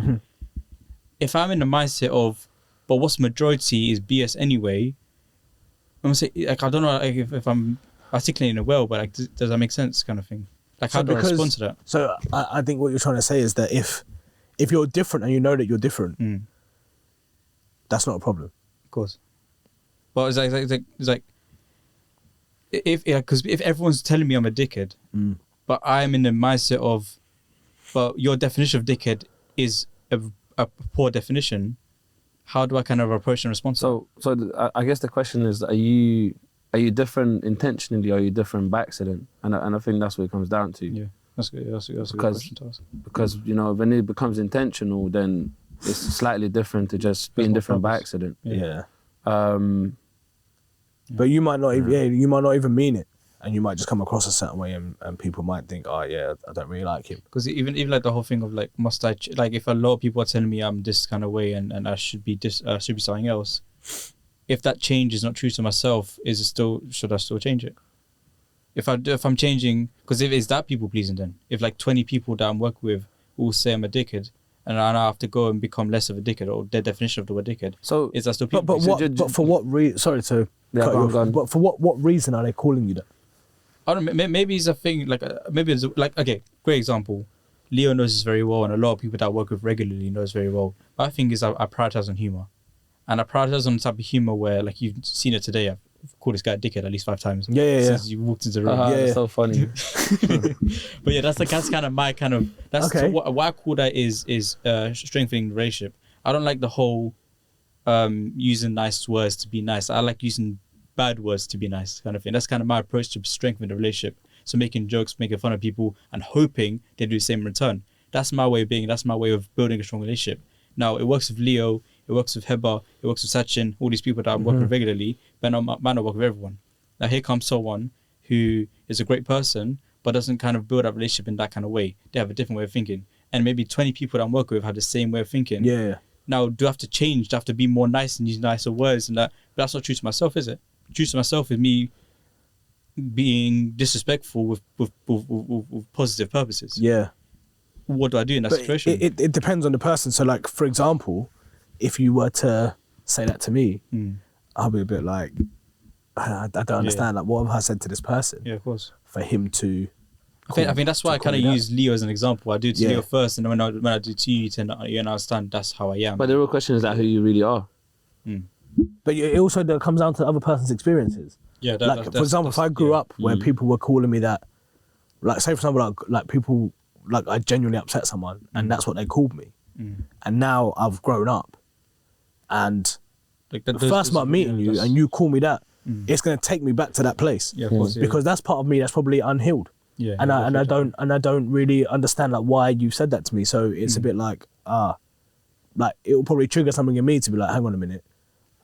If I'm in the mindset of, but what's majority is BS anyway, I'm gonna say, like, I don't know, like, if I'm articulating it well, but like, does that make sense, kind of thing? Like, how do I respond to that? So I think what you're trying to say is that if you're different and you know that you're different, that's not a problem. Of course. Well, it's like if everyone's telling me I'm a dickhead, but I'm in the mindset of, but your definition of dickhead is a poor definition. How do I kind of approach and respond to that? So I guess the question is, are you different intentionally, or are you different by accident? And I think that's what it comes down to. Yeah, that's good. That's a good question to ask. Because, you know, when it becomes intentional, then it's slightly different to just being different by accident. Yeah. Yeah. But you might not even, you might not even mean it, and you might just come across a certain way, and people might think, oh yeah, I don't really like him. Because even like the whole thing of like, must I like, if a lot of people are telling me I'm this kind of way and I should be should be something else, if that change is not true to myself, should I still change it? If I'm changing, because if it's that people pleasing, then if like 20 people that I'm working with all say I'm a dickhead, and I have to go and become less of a dickhead, or their definition of the word dickhead, So is that still people? But for what reason? Sorry to cut you off, go on. but for what reason are they calling you that? I don't know, maybe it's a thing, like, maybe it's like, okay, great example. Leo knows this very well, and a lot of people that I work with regularly knows very well. But I think is I prioritize on humor. And I prioritize on the type of humor where, like, you've seen it today, I've called this guy a dickhead at least 5 times. Since you walked into the room. That's so funny. But yeah, that's kind of my kind of, that's Okay. so what I call that is strengthening the relationship. I don't like the whole using nice words to be nice. I like using bad words to be nice, kind of thing. That's kind of my approach to strengthening the relationship. So making jokes, making fun of people, and hoping they do the same in return. That's my way of being. That's my way of building a strong relationship. Now, it works with Leo, it works with Heba, it works with Sachin, all these people that I'm working with regularly, but I might not work with everyone. Now, here comes someone who is a great person, but doesn't kind of build up a relationship in that kind of way. They have a different way of thinking. And maybe 20 people that I'm working with have the same way of thinking. Yeah. Now, do I have to change? Do I have to be more nice and use nicer words and that? But that's not true to myself, is it? True to myself is me being disrespectful with positive purposes. Yeah. What do I do in that situation? It depends on the person. So, like, for example, if you were to say that to me, I'll be a bit like, I don't understand. Like, what have I said to this person? Yeah, of course. For him to. I think that's why I kind of use Leo as an example. I do it to Leo first, and then when I do it to you, you understand that's how I am. But the real question is that who you really are. But it also comes down to the other person's experiences. Yeah, like, for example, if I grew up where people were calling me that, like, say for example, like people, like, I genuinely upset someone, and that's what they called me. And now I've grown up, and like the first month meeting you, and you call me that, it's going to take me back to that place. Yeah, of course, because that's part of me that's probably unhealed. Yeah, and I don't really understand, like, why you said that to me. So it's a bit like, like, it will probably trigger something in me to be like, hang on a minute,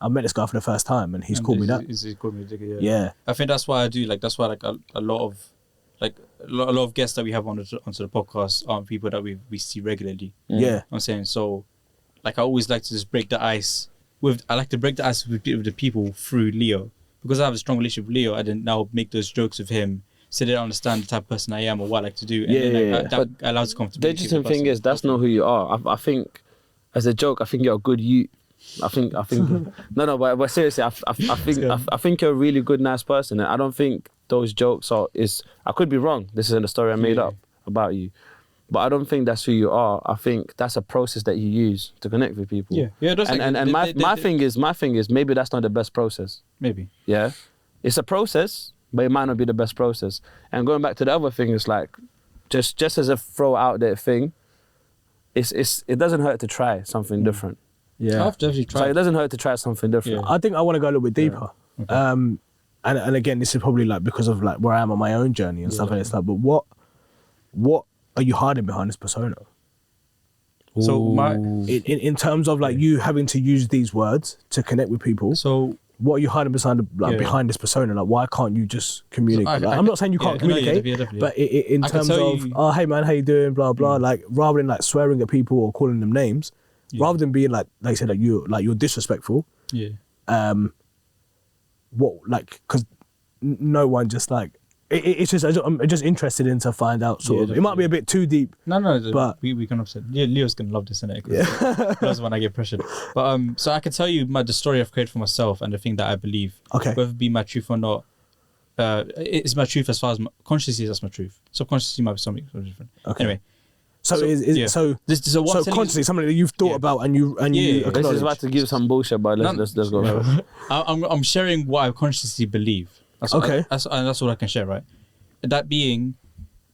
I met this guy for the first time and he's called me that. He's called me a dickhead, Yeah. I think that's why I do, like, that's why, like, a lot of guests that we have onto the podcast aren't people that we see regularly. Yeah. I'm saying, so, like, I always like to just break the ice with the people through Leo, because I have a strong relationship with Leo. I didn't now make those jokes with him, so they don't understand the type of person I am or what I like to do. And that allows comfortability. The interesting thing is, that's not who you are. I think, as a joke, I think you're a good you. I think no, but seriously, I think you're a really good, nice person, and I don't think those jokes I could be wrong. This isn't a story I made up about you, but I don't think that's who you are. I think that's a process that you use to connect with people. Yeah. My thing is maybe that's not the best process. Maybe. Yeah, it's a process, but it might not be the best process. And going back to the other thing, it's like just as a throw out there thing. It doesn't hurt to try something different. Yeah. I've definitely tried. So it doesn't hurt to try something different. I think I want to go a little bit deeper. Yeah. Okay. And again, this is probably like because of like where I am on my own journey and stuff like that. But what are you hiding behind this persona? So in terms of like you having to use these words to connect with people. So what are you hiding behind this persona? Like, why can't you just communicate? I'm not saying you can't communicate, definitely. but in terms of, oh, hey man, how you doing? Blah blah. Like, rather than like swearing at people or calling them names, rather than being like I said, you're disrespectful. Yeah. Because no one just like it's just I'm just interested in to find out sort of. It might be a bit too deep. No, but we can upset. Yeah, Leo's gonna love this, innit? Yeah. That's when I get pressured. But so I can tell you the story I've created for myself and the thing that I believe. Okay. Whether it be my truth or not, it's my truth as far as consciously that's my truth. Subconsciously might be something different. Okay. Anyway. So consciously something that you've thought about and you acknowledge. This is about to give some bullshit, but let's go. I'm sharing what I consciously believe. That's all I can share, right? That being,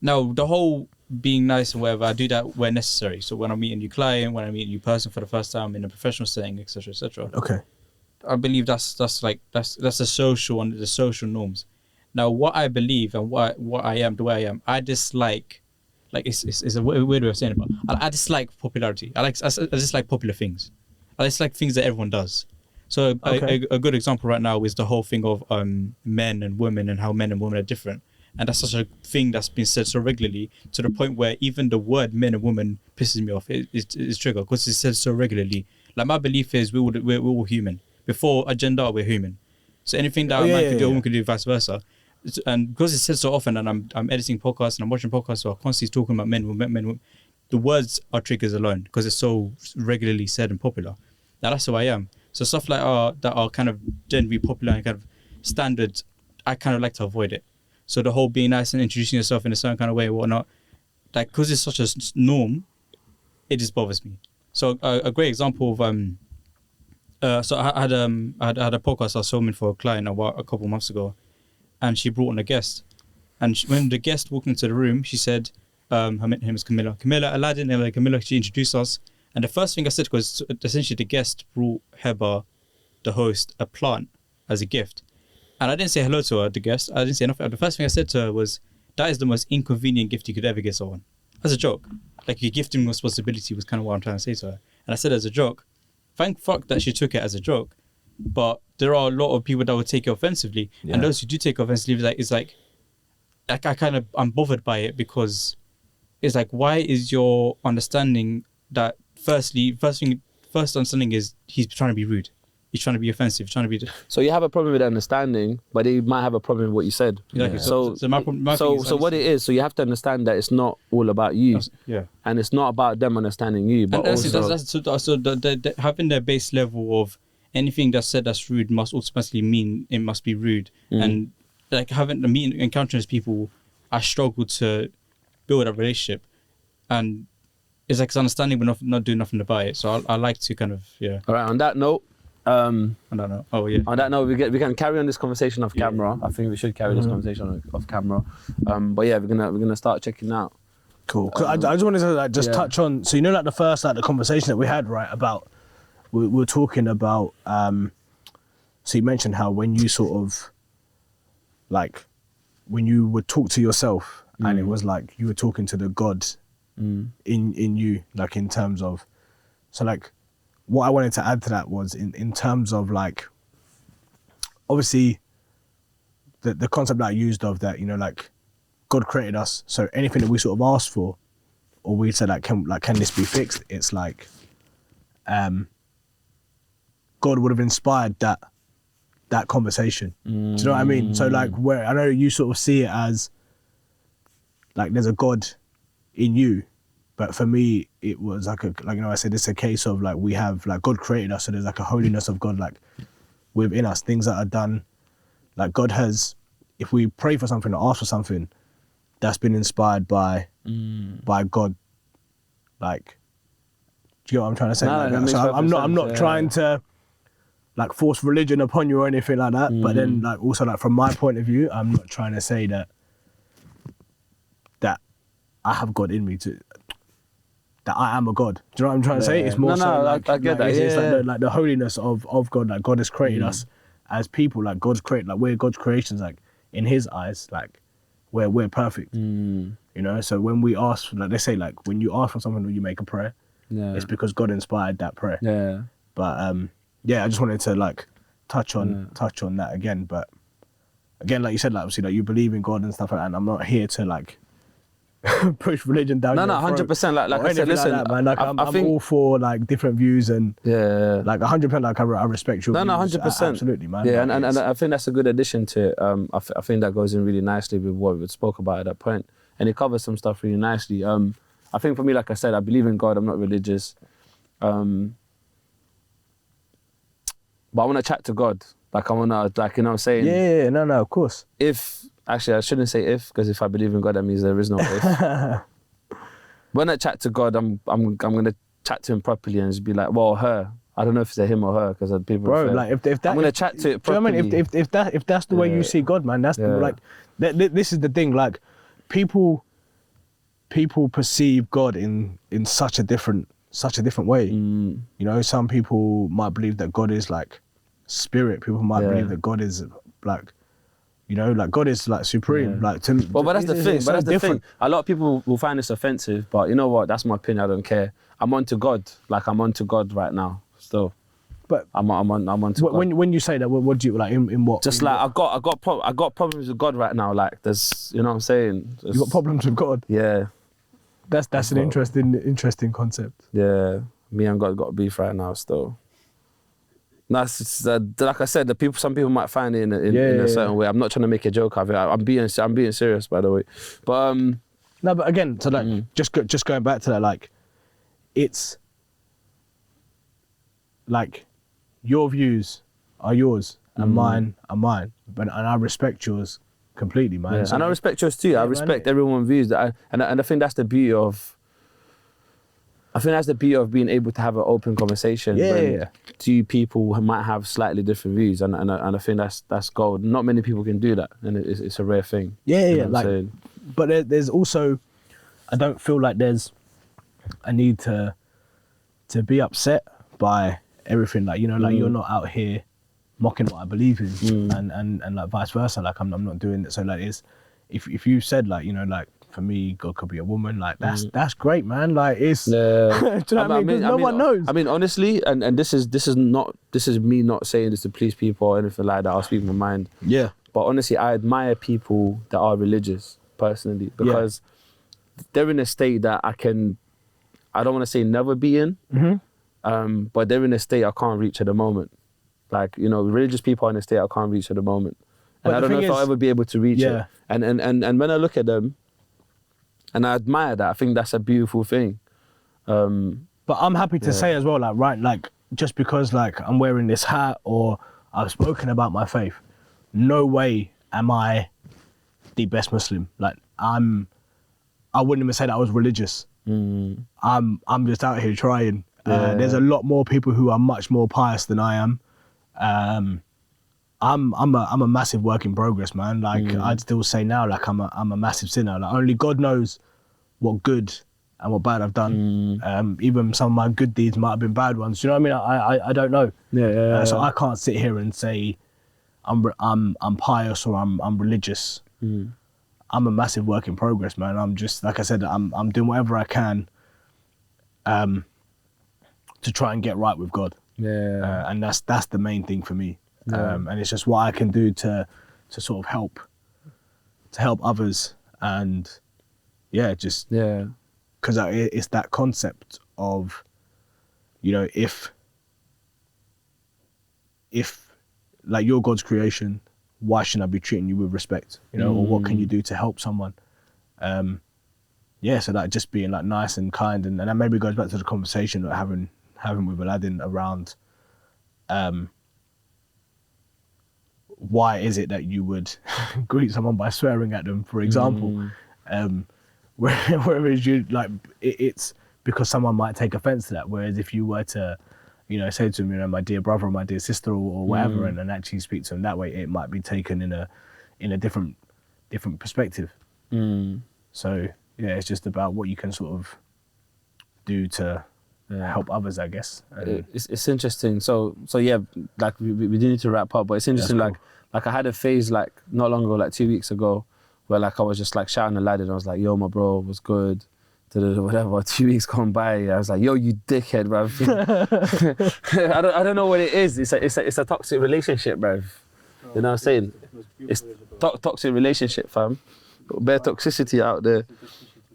Now, the whole being nice and whatever, I do that where necessary. So when I meet a new client, when I meet a new person for the first time in a professional setting, etc., etc. Okay. I believe that's the social and the social norms. Now, what I believe and what I am, the way I am, I dislike, like it's a weird way of saying it, but I dislike popularity. I dislike popular things. I dislike things that everyone does. So a good example right now is the whole thing of men and women and how men and women are different. And that's such a thing that's been said so regularly to the point where even the word men and women pisses me off. It's triggered because it's said so regularly. Like my belief is we're all human. Before a gender, we're human. So anything that a man can do, a woman can do, vice versa. And because it's said so often, and I'm editing podcasts and I'm watching podcasts, so I'm constantly talking about men, women. The words are triggers alone because it's so regularly said and popular. Now that's who I am. So stuff like that are kind of generally popular and kind of standard, I kind of like to avoid it. So the whole being nice and introducing yourself in a certain kind of way and whatnot, like because it's such a norm, it just bothers me. So a great example of so I had a podcast I was filming for a client a couple months ago, and she brought on a guest, and when the guest walked into the room, she said, her name is Camilla, Aladdin, and Camilla. She introduced us, and the first thing I said was essentially the guest brought Heba, the host, a plant as a gift. And I didn't say hello to her, the guest. I didn't say nothing. The first thing I said to her was, that is the most inconvenient gift you could ever give someone. As a joke. Like, your gifting responsibility was kind of what I'm trying to say to her. And I said as a joke. Thank fuck that she took it as a joke. But there are a lot of people that would take it offensively. Yeah. And those who do take it offensively, I'm bothered by it because it's like, why is your understanding that first understanding is he's trying to be rude. He's trying to be offensive, trying to be... So you have a problem with understanding, but he might have a problem with what you said. Exactly. Yeah. So what it is, so you have to understand that it's not all about you. Yeah. And it's not about them understanding you, but having their base level of anything that's said that's rude must automatically mean it must be rude. And like encountering these people, I struggle to build a relationship. And it's like it's understanding but not doing nothing about it. So I like to kind of, yeah. All right, on that note, I don't know. Oh yeah. On that note, we can carry on this conversation off camera. I think we should carry this conversation off camera. But yeah, we're gonna start checking out. Cool. I just wanted to touch on. So the first the conversation that we had about we were talking about. So you mentioned how when you sort of when you would talk to yourself and it was like you were talking to the God in you, like in terms of what I wanted to add to that was in terms of obviously the concept that I used of that, God created us. So anything that we sort of asked for, or we said can this be fixed? It's God would have inspired that conversation. Do you know what I mean? So where I know you sort of see it as there's a God in you. But for me, it was I said, it's a case of we have God created us, so there's a holiness of God within us, things that are done. God has, if we pray for something or ask for something, that's been inspired by God. Do you get what I'm trying to say? So I'm not trying to force religion upon you or anything like that. But then also from my point of view, I'm not trying to say that I have God in me that I am a God. Do you know what I'm trying to say? It's more I get that. It's the holiness of God. God has created us as people. God's created. We're God's creations. In His eyes, we're perfect. So when we ask, they say, when you ask for something or you make a prayer, it's because God inspired that prayer. Yeah. But I just wanted to touch on that again. But again, like you said, obviously, you believe in God and stuff like that. And I'm not here to push religion down. No, 100%. Like I said, listen, I'm all for different views and 100%. I respect your views. 100%. Absolutely, man. Yeah, and I think that's a good addition to it. I think that goes in really nicely with what we spoke about at that point, and it covers some stuff really nicely. I think for me, like I said, I believe in God. I'm not religious, but I want to chat to God. I want to, you know what I'm saying? Yeah, no, of course. Actually, I shouldn't say because if I believe in God, that means there is no if. When I chat to God, I'm gonna chat to Him properly and just be like, well, her. I don't know if it's a him or her because people. Bro, if that, I'm gonna chat to it properly. Do you know what I mean? If that's the way you see God, man, that's this is the thing. People people perceive God in such a different way. You know, some people might believe that God is like spirit. People might believe that God is like, you know, like God is like supreme. Like to Well, but that's the thing. But that's the thing. A lot of people will find this offensive, but you know what? That's my opinion. I don't care. I'm onto God. Like I'm onto God right now. Still. But I'm onto God. When you say that, what do you like in what? Just like I got problems with God right now. Like there's, you know what I'm saying? You got problems with God. Yeah. That's an interesting concept. Yeah. Me and God got beef right now still. That's like I said. Some people might find it in a certain way. I'm not trying to make a joke of it. I'm being serious, by the way. But no, but again, so like just going back to that, like it's like your views are yours and mine are mine, and I respect yours completely, man. Yeah. So And I respect yours too. I respect everyone's views. And I think that's the beauty of. I think that's the beauty of being able to have an open conversation. Yeah. Two people who might have slightly different views, and I think that's gold. Not many people can do that, and it's a rare thing. Yeah. Like, but there's also, I don't feel like there's a need to be upset by everything. Like, you know, like you're not out here mocking what I believe in, and like vice versa. Like I'm not doing it. So like it's if you said like, you know, like for me God could be a woman, like that's great, man. Like it's do you know what I mean? 'Cause no one knows. I mean honestly, and this is me not saying this to please people or anything like that. I'll speak my mind. Yeah. But honestly, I admire people that are religious personally, because they're in a state that I don't want to say never be in, but they're in a state I can't reach at the moment. Like, you know, religious people are in a state I can't reach at the moment. And I don't know if I'll ever be able to reach it. And when I look at them, and I admire that, I think that's a beautiful thing. But I'm happy to say as well, like, right, like, just because, like, I'm wearing this hat or I've spoken about my faith, no way am I the best Muslim. Like, I wouldn't even say that I was religious. I'm just out here trying. There's a lot more people who are much more pious than I am. I'm a massive work in progress, man. Like I'd still say now, like I'm a massive sinner. Like only God knows what good and what bad I've done. Even some of my good deeds might have been bad ones. Do you know what I mean? I don't know. So I can't sit here and say I'm pious or I'm religious. I'm a massive work in progress, man. I'm just, like I said, I'm doing whatever I can to try and get right with God. And that's the main thing for me. And it's just what I can do to sort of help others, and because it's that concept of, you know, if like you're God's creation, why shouldn't I be treating you with respect, you know, or what can you do to help someone? So like just being like nice and kind, and that maybe goes back to the conversation that having with Aladdin around why is it that you would greet someone by swearing at them, for example, whereas you like it's because someone might take offense to that, whereas if you were to, you know, say to them, you know, my dear brother or my dear sister or whatever, and actually speak to them that way, it might be taken in a different perspective. So yeah, it's just about what you can sort of do to help others, I guess. It's interesting. So yeah, like we do need to wrap up, but it's interesting. Cool. Like I had a phase like not long ago, like 2 weeks ago, where like I was just like shouting Aladdin. I was like, "Yo, my bro, what's good?" Whatever. 2 weeks gone by, I was like, "Yo, you dickhead, bruv." I don't know what it is. It's a toxic relationship, bruv. You know what I'm saying? It's toxic relationship, fam. Bare toxicity out there.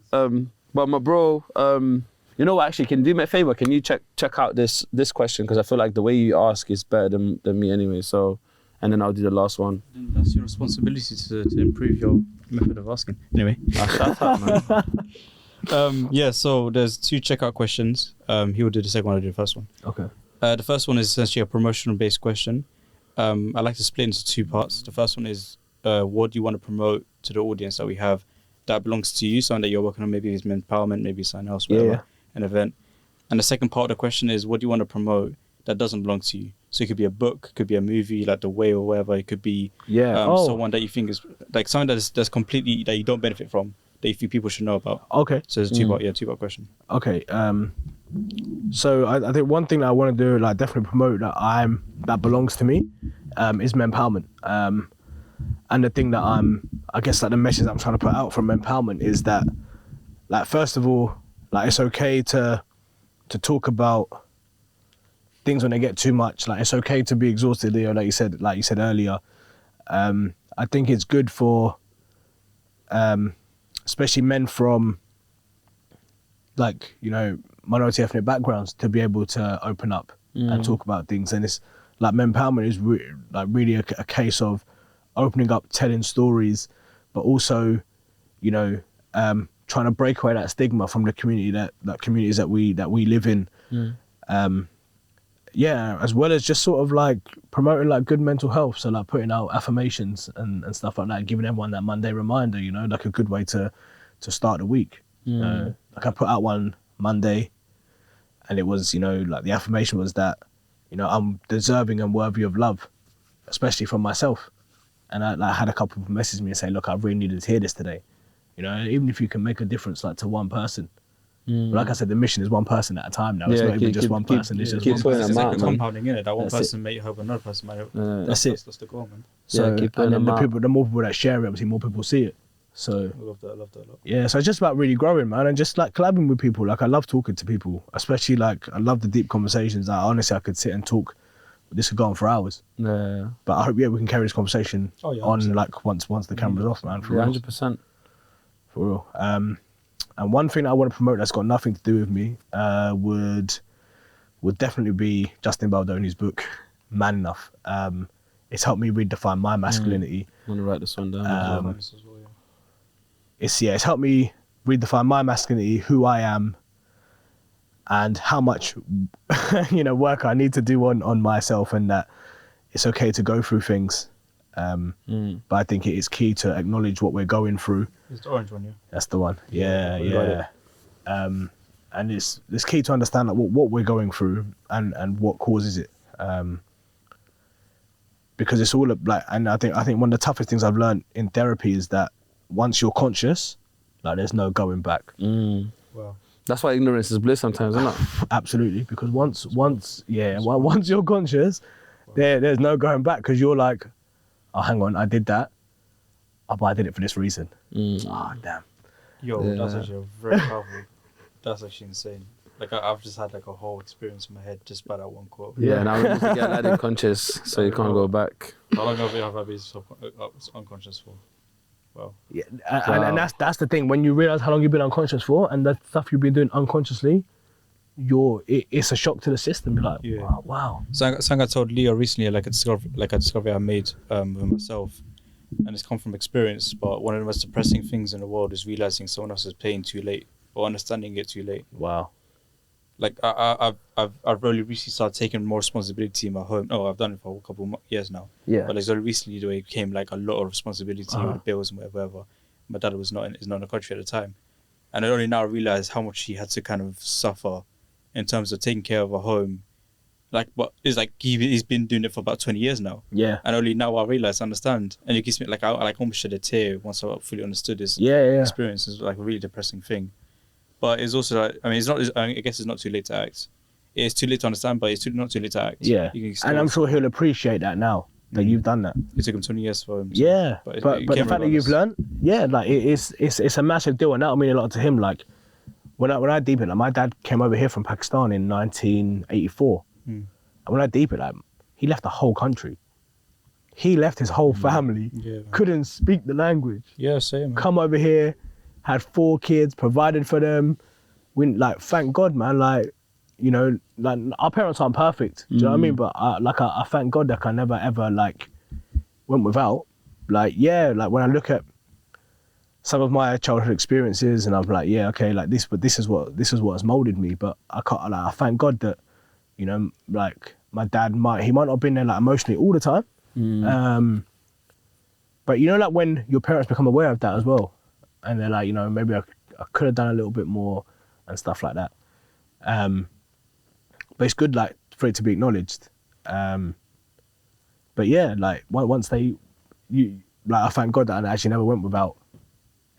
But my bro, you know what? Actually, can you do me a favor? Can you check out this question, because I feel like the way you ask is better than me anyway. So, and then I'll do the last one. That's your responsibility to improve your method of asking. Anyway. Shut up, man. So there's 2 checkout questions. He will do the second one, I'll do the first one. Okay. The first one is essentially a promotional-based question. I like to split into 2 parts. The first one is, what do you want to promote to the audience that we have that belongs to you, something that you're working on, maybe it's MenPowerment, maybe something else, whatever, an event. And the second part of the question is, what do you want to promote that doesn't belong to you? So it could be a book, could be a movie like The Way or whatever. It could be someone that you think is like something that's completely, that you don't benefit from, that you think people should know about? Okay. So it's a two-part question. Okay. So I think one thing that I want to do, like definitely promote that belongs to me, is MenPowerment. And the thing that I guess like the message I'm trying to put out from MenPowerment is that, like, first of all, like it's okay to talk about things when they get too much. Like it's okay to be exhausted, you know, like you said earlier. I think it's good for especially men from, like, you know, minority ethnic backgrounds to be able to open up and talk about things. And it's like MenPowerment is really a case of opening up, telling stories, but also, you know, trying to break away that stigma from the communities that we live in. Yeah, as well as just sort of like promoting like good mental health. So like putting out affirmations and stuff like that, giving everyone that Monday reminder, you know, like a good way to start the week. Like I put out one Monday and it was, you know, like the affirmation was that, you know, I'm deserving and worthy of love, especially from myself. And I had a couple of message me and say, look, I really needed to hear this today. You know, even if you can make a difference like to one person. But like I said, the mission is one person at a time now. It's not even just one person. It's just one person. It's like a compounding in it. That one person may help another person. That's it. That's the goal, man. So, and then the more people that share it, obviously more people see it. So I love that a lot. yeah, so it's just about really growing, man, and just like collabing with people. Like I love talking to people, especially like I love the deep conversations. Like, honestly, I could sit and talk. This could go on for hours. Yeah. But I hope we can carry this conversation on like once the camera's off, man. For real. 100%. For real. And one thing I want to promote that's got nothing to do with me would definitely be Justin Baldoni's book, Man Enough. It's helped me redefine my masculinity. I want to write this one down. It's helped me redefine my masculinity, who I am, and how much you know work I need to do on myself, and that it's okay to go through things. But I think it is key to acknowledge what we're going through. It's the orange one, yeah. That's the one. Yeah. And it's key to understand like what we're going through and what causes it. Because it's all like, and I think one of the toughest things I've learned in therapy is that once you're conscious, like there's no going back. Wow. That's why ignorance is bliss sometimes, isn't it? Absolutely, because once you're conscious, there's no going back, because you're like, oh, hang on, I did that, but I did it for this reason. Damn. Yo, that's actually very powerful. That's actually insane. Like I've just had like a whole experience in my head just by that one quote. Yeah, now we need to get Aladdin conscious, so you can't go back. How long have I been unconscious for? Wow. Yeah, and that's the thing. When you realize how long you've been unconscious for, and that stuff you've been doing unconsciously, it's a shock to the system. You're like, wow. Something I told Leo recently, like a discovery I made with myself, and it's come from experience. But one of the most depressing things in the world is realizing someone else is paying too late or understanding it too late. Wow. Like I've really recently started taking more responsibility in my home. Oh, I've done it for a couple of years now. Yeah. But it's only recently the way it became like a lot of responsibility with the bills and whatever. My dad was not in the country at the time, and I only now realize how much he had to kind of suffer in terms of taking care of a home. Like, but it's like he's been doing it for about 20 years now. Yeah. And only now I understand, and it gives me like I almost shed a tear once I fully understood this experience. It's like a really depressing thing. But it's also like, I mean, it's not. I guess it's not too late to act. It's too late to understand, but it's not too late to act. Yeah, and I'm sure he'll appreciate that now that you've done that. It took him 20 years for him. So, yeah, but the fact that you've learned, like it's a massive deal, and that'll mean a lot to him. Like when I deep it, like my dad came over here from Pakistan in 1984, and when I deep it, like he left the whole country. He left his whole family. Couldn't speak the language. Yeah, same. Come over here. Had 4 kids, provided for them. We like, thank God, man. Like, you know, like our parents aren't perfect. Do you know what I mean? But I thank God that I never ever like went without. Like, yeah, like when I look at some of my childhood experiences, and I'm like, yeah, okay, like this, but this is what has molded me. But I can't. Like, I thank God that, you know, like my dad might not have been there like emotionally all the time. But you know, like when your parents become aware of that as well. And they're like, you know, maybe I could have done a little bit more and stuff like that. But it's good, like, for it to be acknowledged. But yeah, like, once I thank God that I actually never went without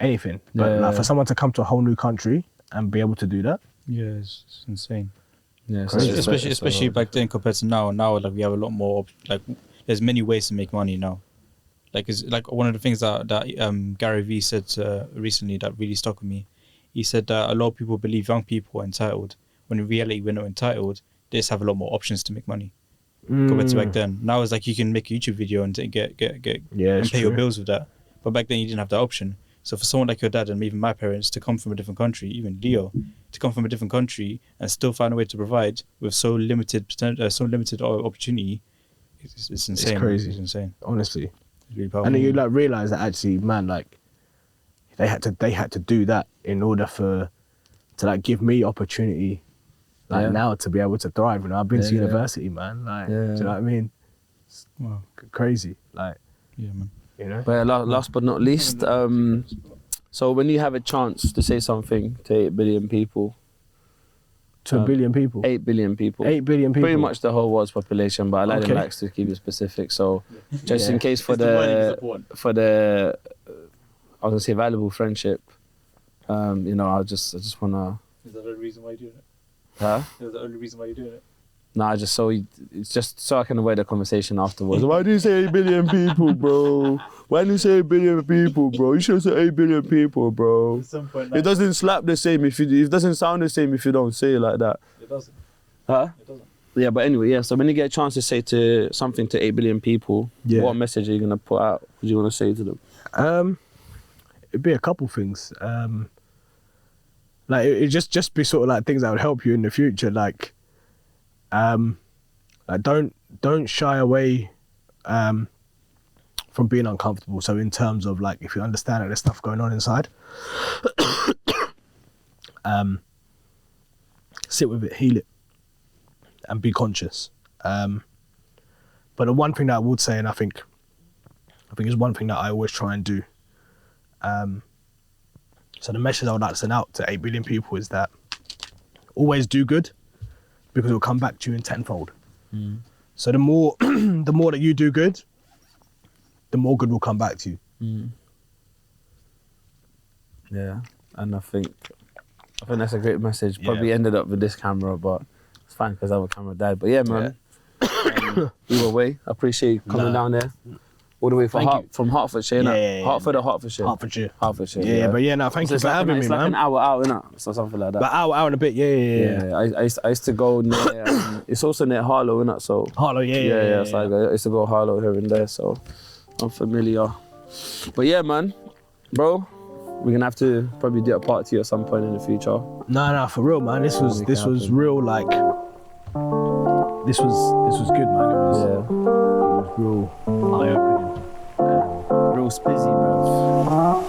anything. But like for someone to come to a whole new country and be able to do that. Yeah, it's insane. Yeah, Especially back then compared to now. Now, like we have a lot more. Like, there's many ways to make money now. Like, it's like one of the things that Gary Vee said recently that really stuck with me. He said that a lot of people believe young people are entitled, when in reality we're not entitled. They just have a lot more options to make money compared to back then. Now it's like you can make a YouTube video and get and pay your bills with that. But back then you didn't have that option. So for someone like your dad and even my parents to come from a different country, even Leo, to come from a different country and still find a way to provide with so limited opportunity, it's insane. It's crazy. It's insane. Honestly. It's really powerful. And then you like realize that actually, man, like they had to do that in order to like give me opportunity, like now to be able to thrive. You know, I've been to university, man. Like, do you know what I mean? It's crazy. Like, yeah, man. You know. But last but not least, so when you have a chance to say something to 8 billion people. To a billion people? 8 billion people. 8 billion people? Pretty much the whole world's population, but Aladdin likes to keep it specific. So just in case for the I was gonna say valuable friendship, you know, I just wanna. Is that the only reason why you're doing it? Huh? Is that the only reason why you're doing it? Nah, it's just so I can avoid the conversation afterwards. Why do you say 8 billion people, bro? Why do you say 8 billion people, bro? You should say 8 billion people, bro. At some point, it doesn't slap the same it doesn't sound the same if you don't say it like that. It doesn't. Huh? It doesn't. Yeah, but anyway, so when you get a chance to say something to 8 billion people, what message are you gonna put out? What do you want to say to them? It'd be a couple things. Like it just be sort of like things that would help you in the future, like don't shy away from being uncomfortable. So in terms of like, if you understand that there's stuff going on inside, sit with it, heal it, and be conscious. But the one thing that I would say, and I think is one thing that I always try and do. So the message I would like to send out to 8 billion people is that always do good, because it will come back to you in tenfold. So the more that you do good, the more good will come back to you. Yeah, and I think that's a great message. Probably ended up with this camera, but it's fine because our camera died. But yeah, man, either way, I appreciate you coming down there. All the way from Hertfordshire, Hertford or Hertfordshire? Hertfordshire. Yeah, but yeah, no, thank you for having me, it's man. like an hour out, innit? So something like that. But hour and a bit, yeah. I used to go near, it's also near Harlow, innit? So Harlow, yeah. It's like I used to go Harlow here and there, so I'm familiar. But yeah, man, bro, we're gonna have to probably do a part 2 at some point in the future. No, for real, man. This was real, like, this was good, man. It was real eye-opening. Real spizzy, bro.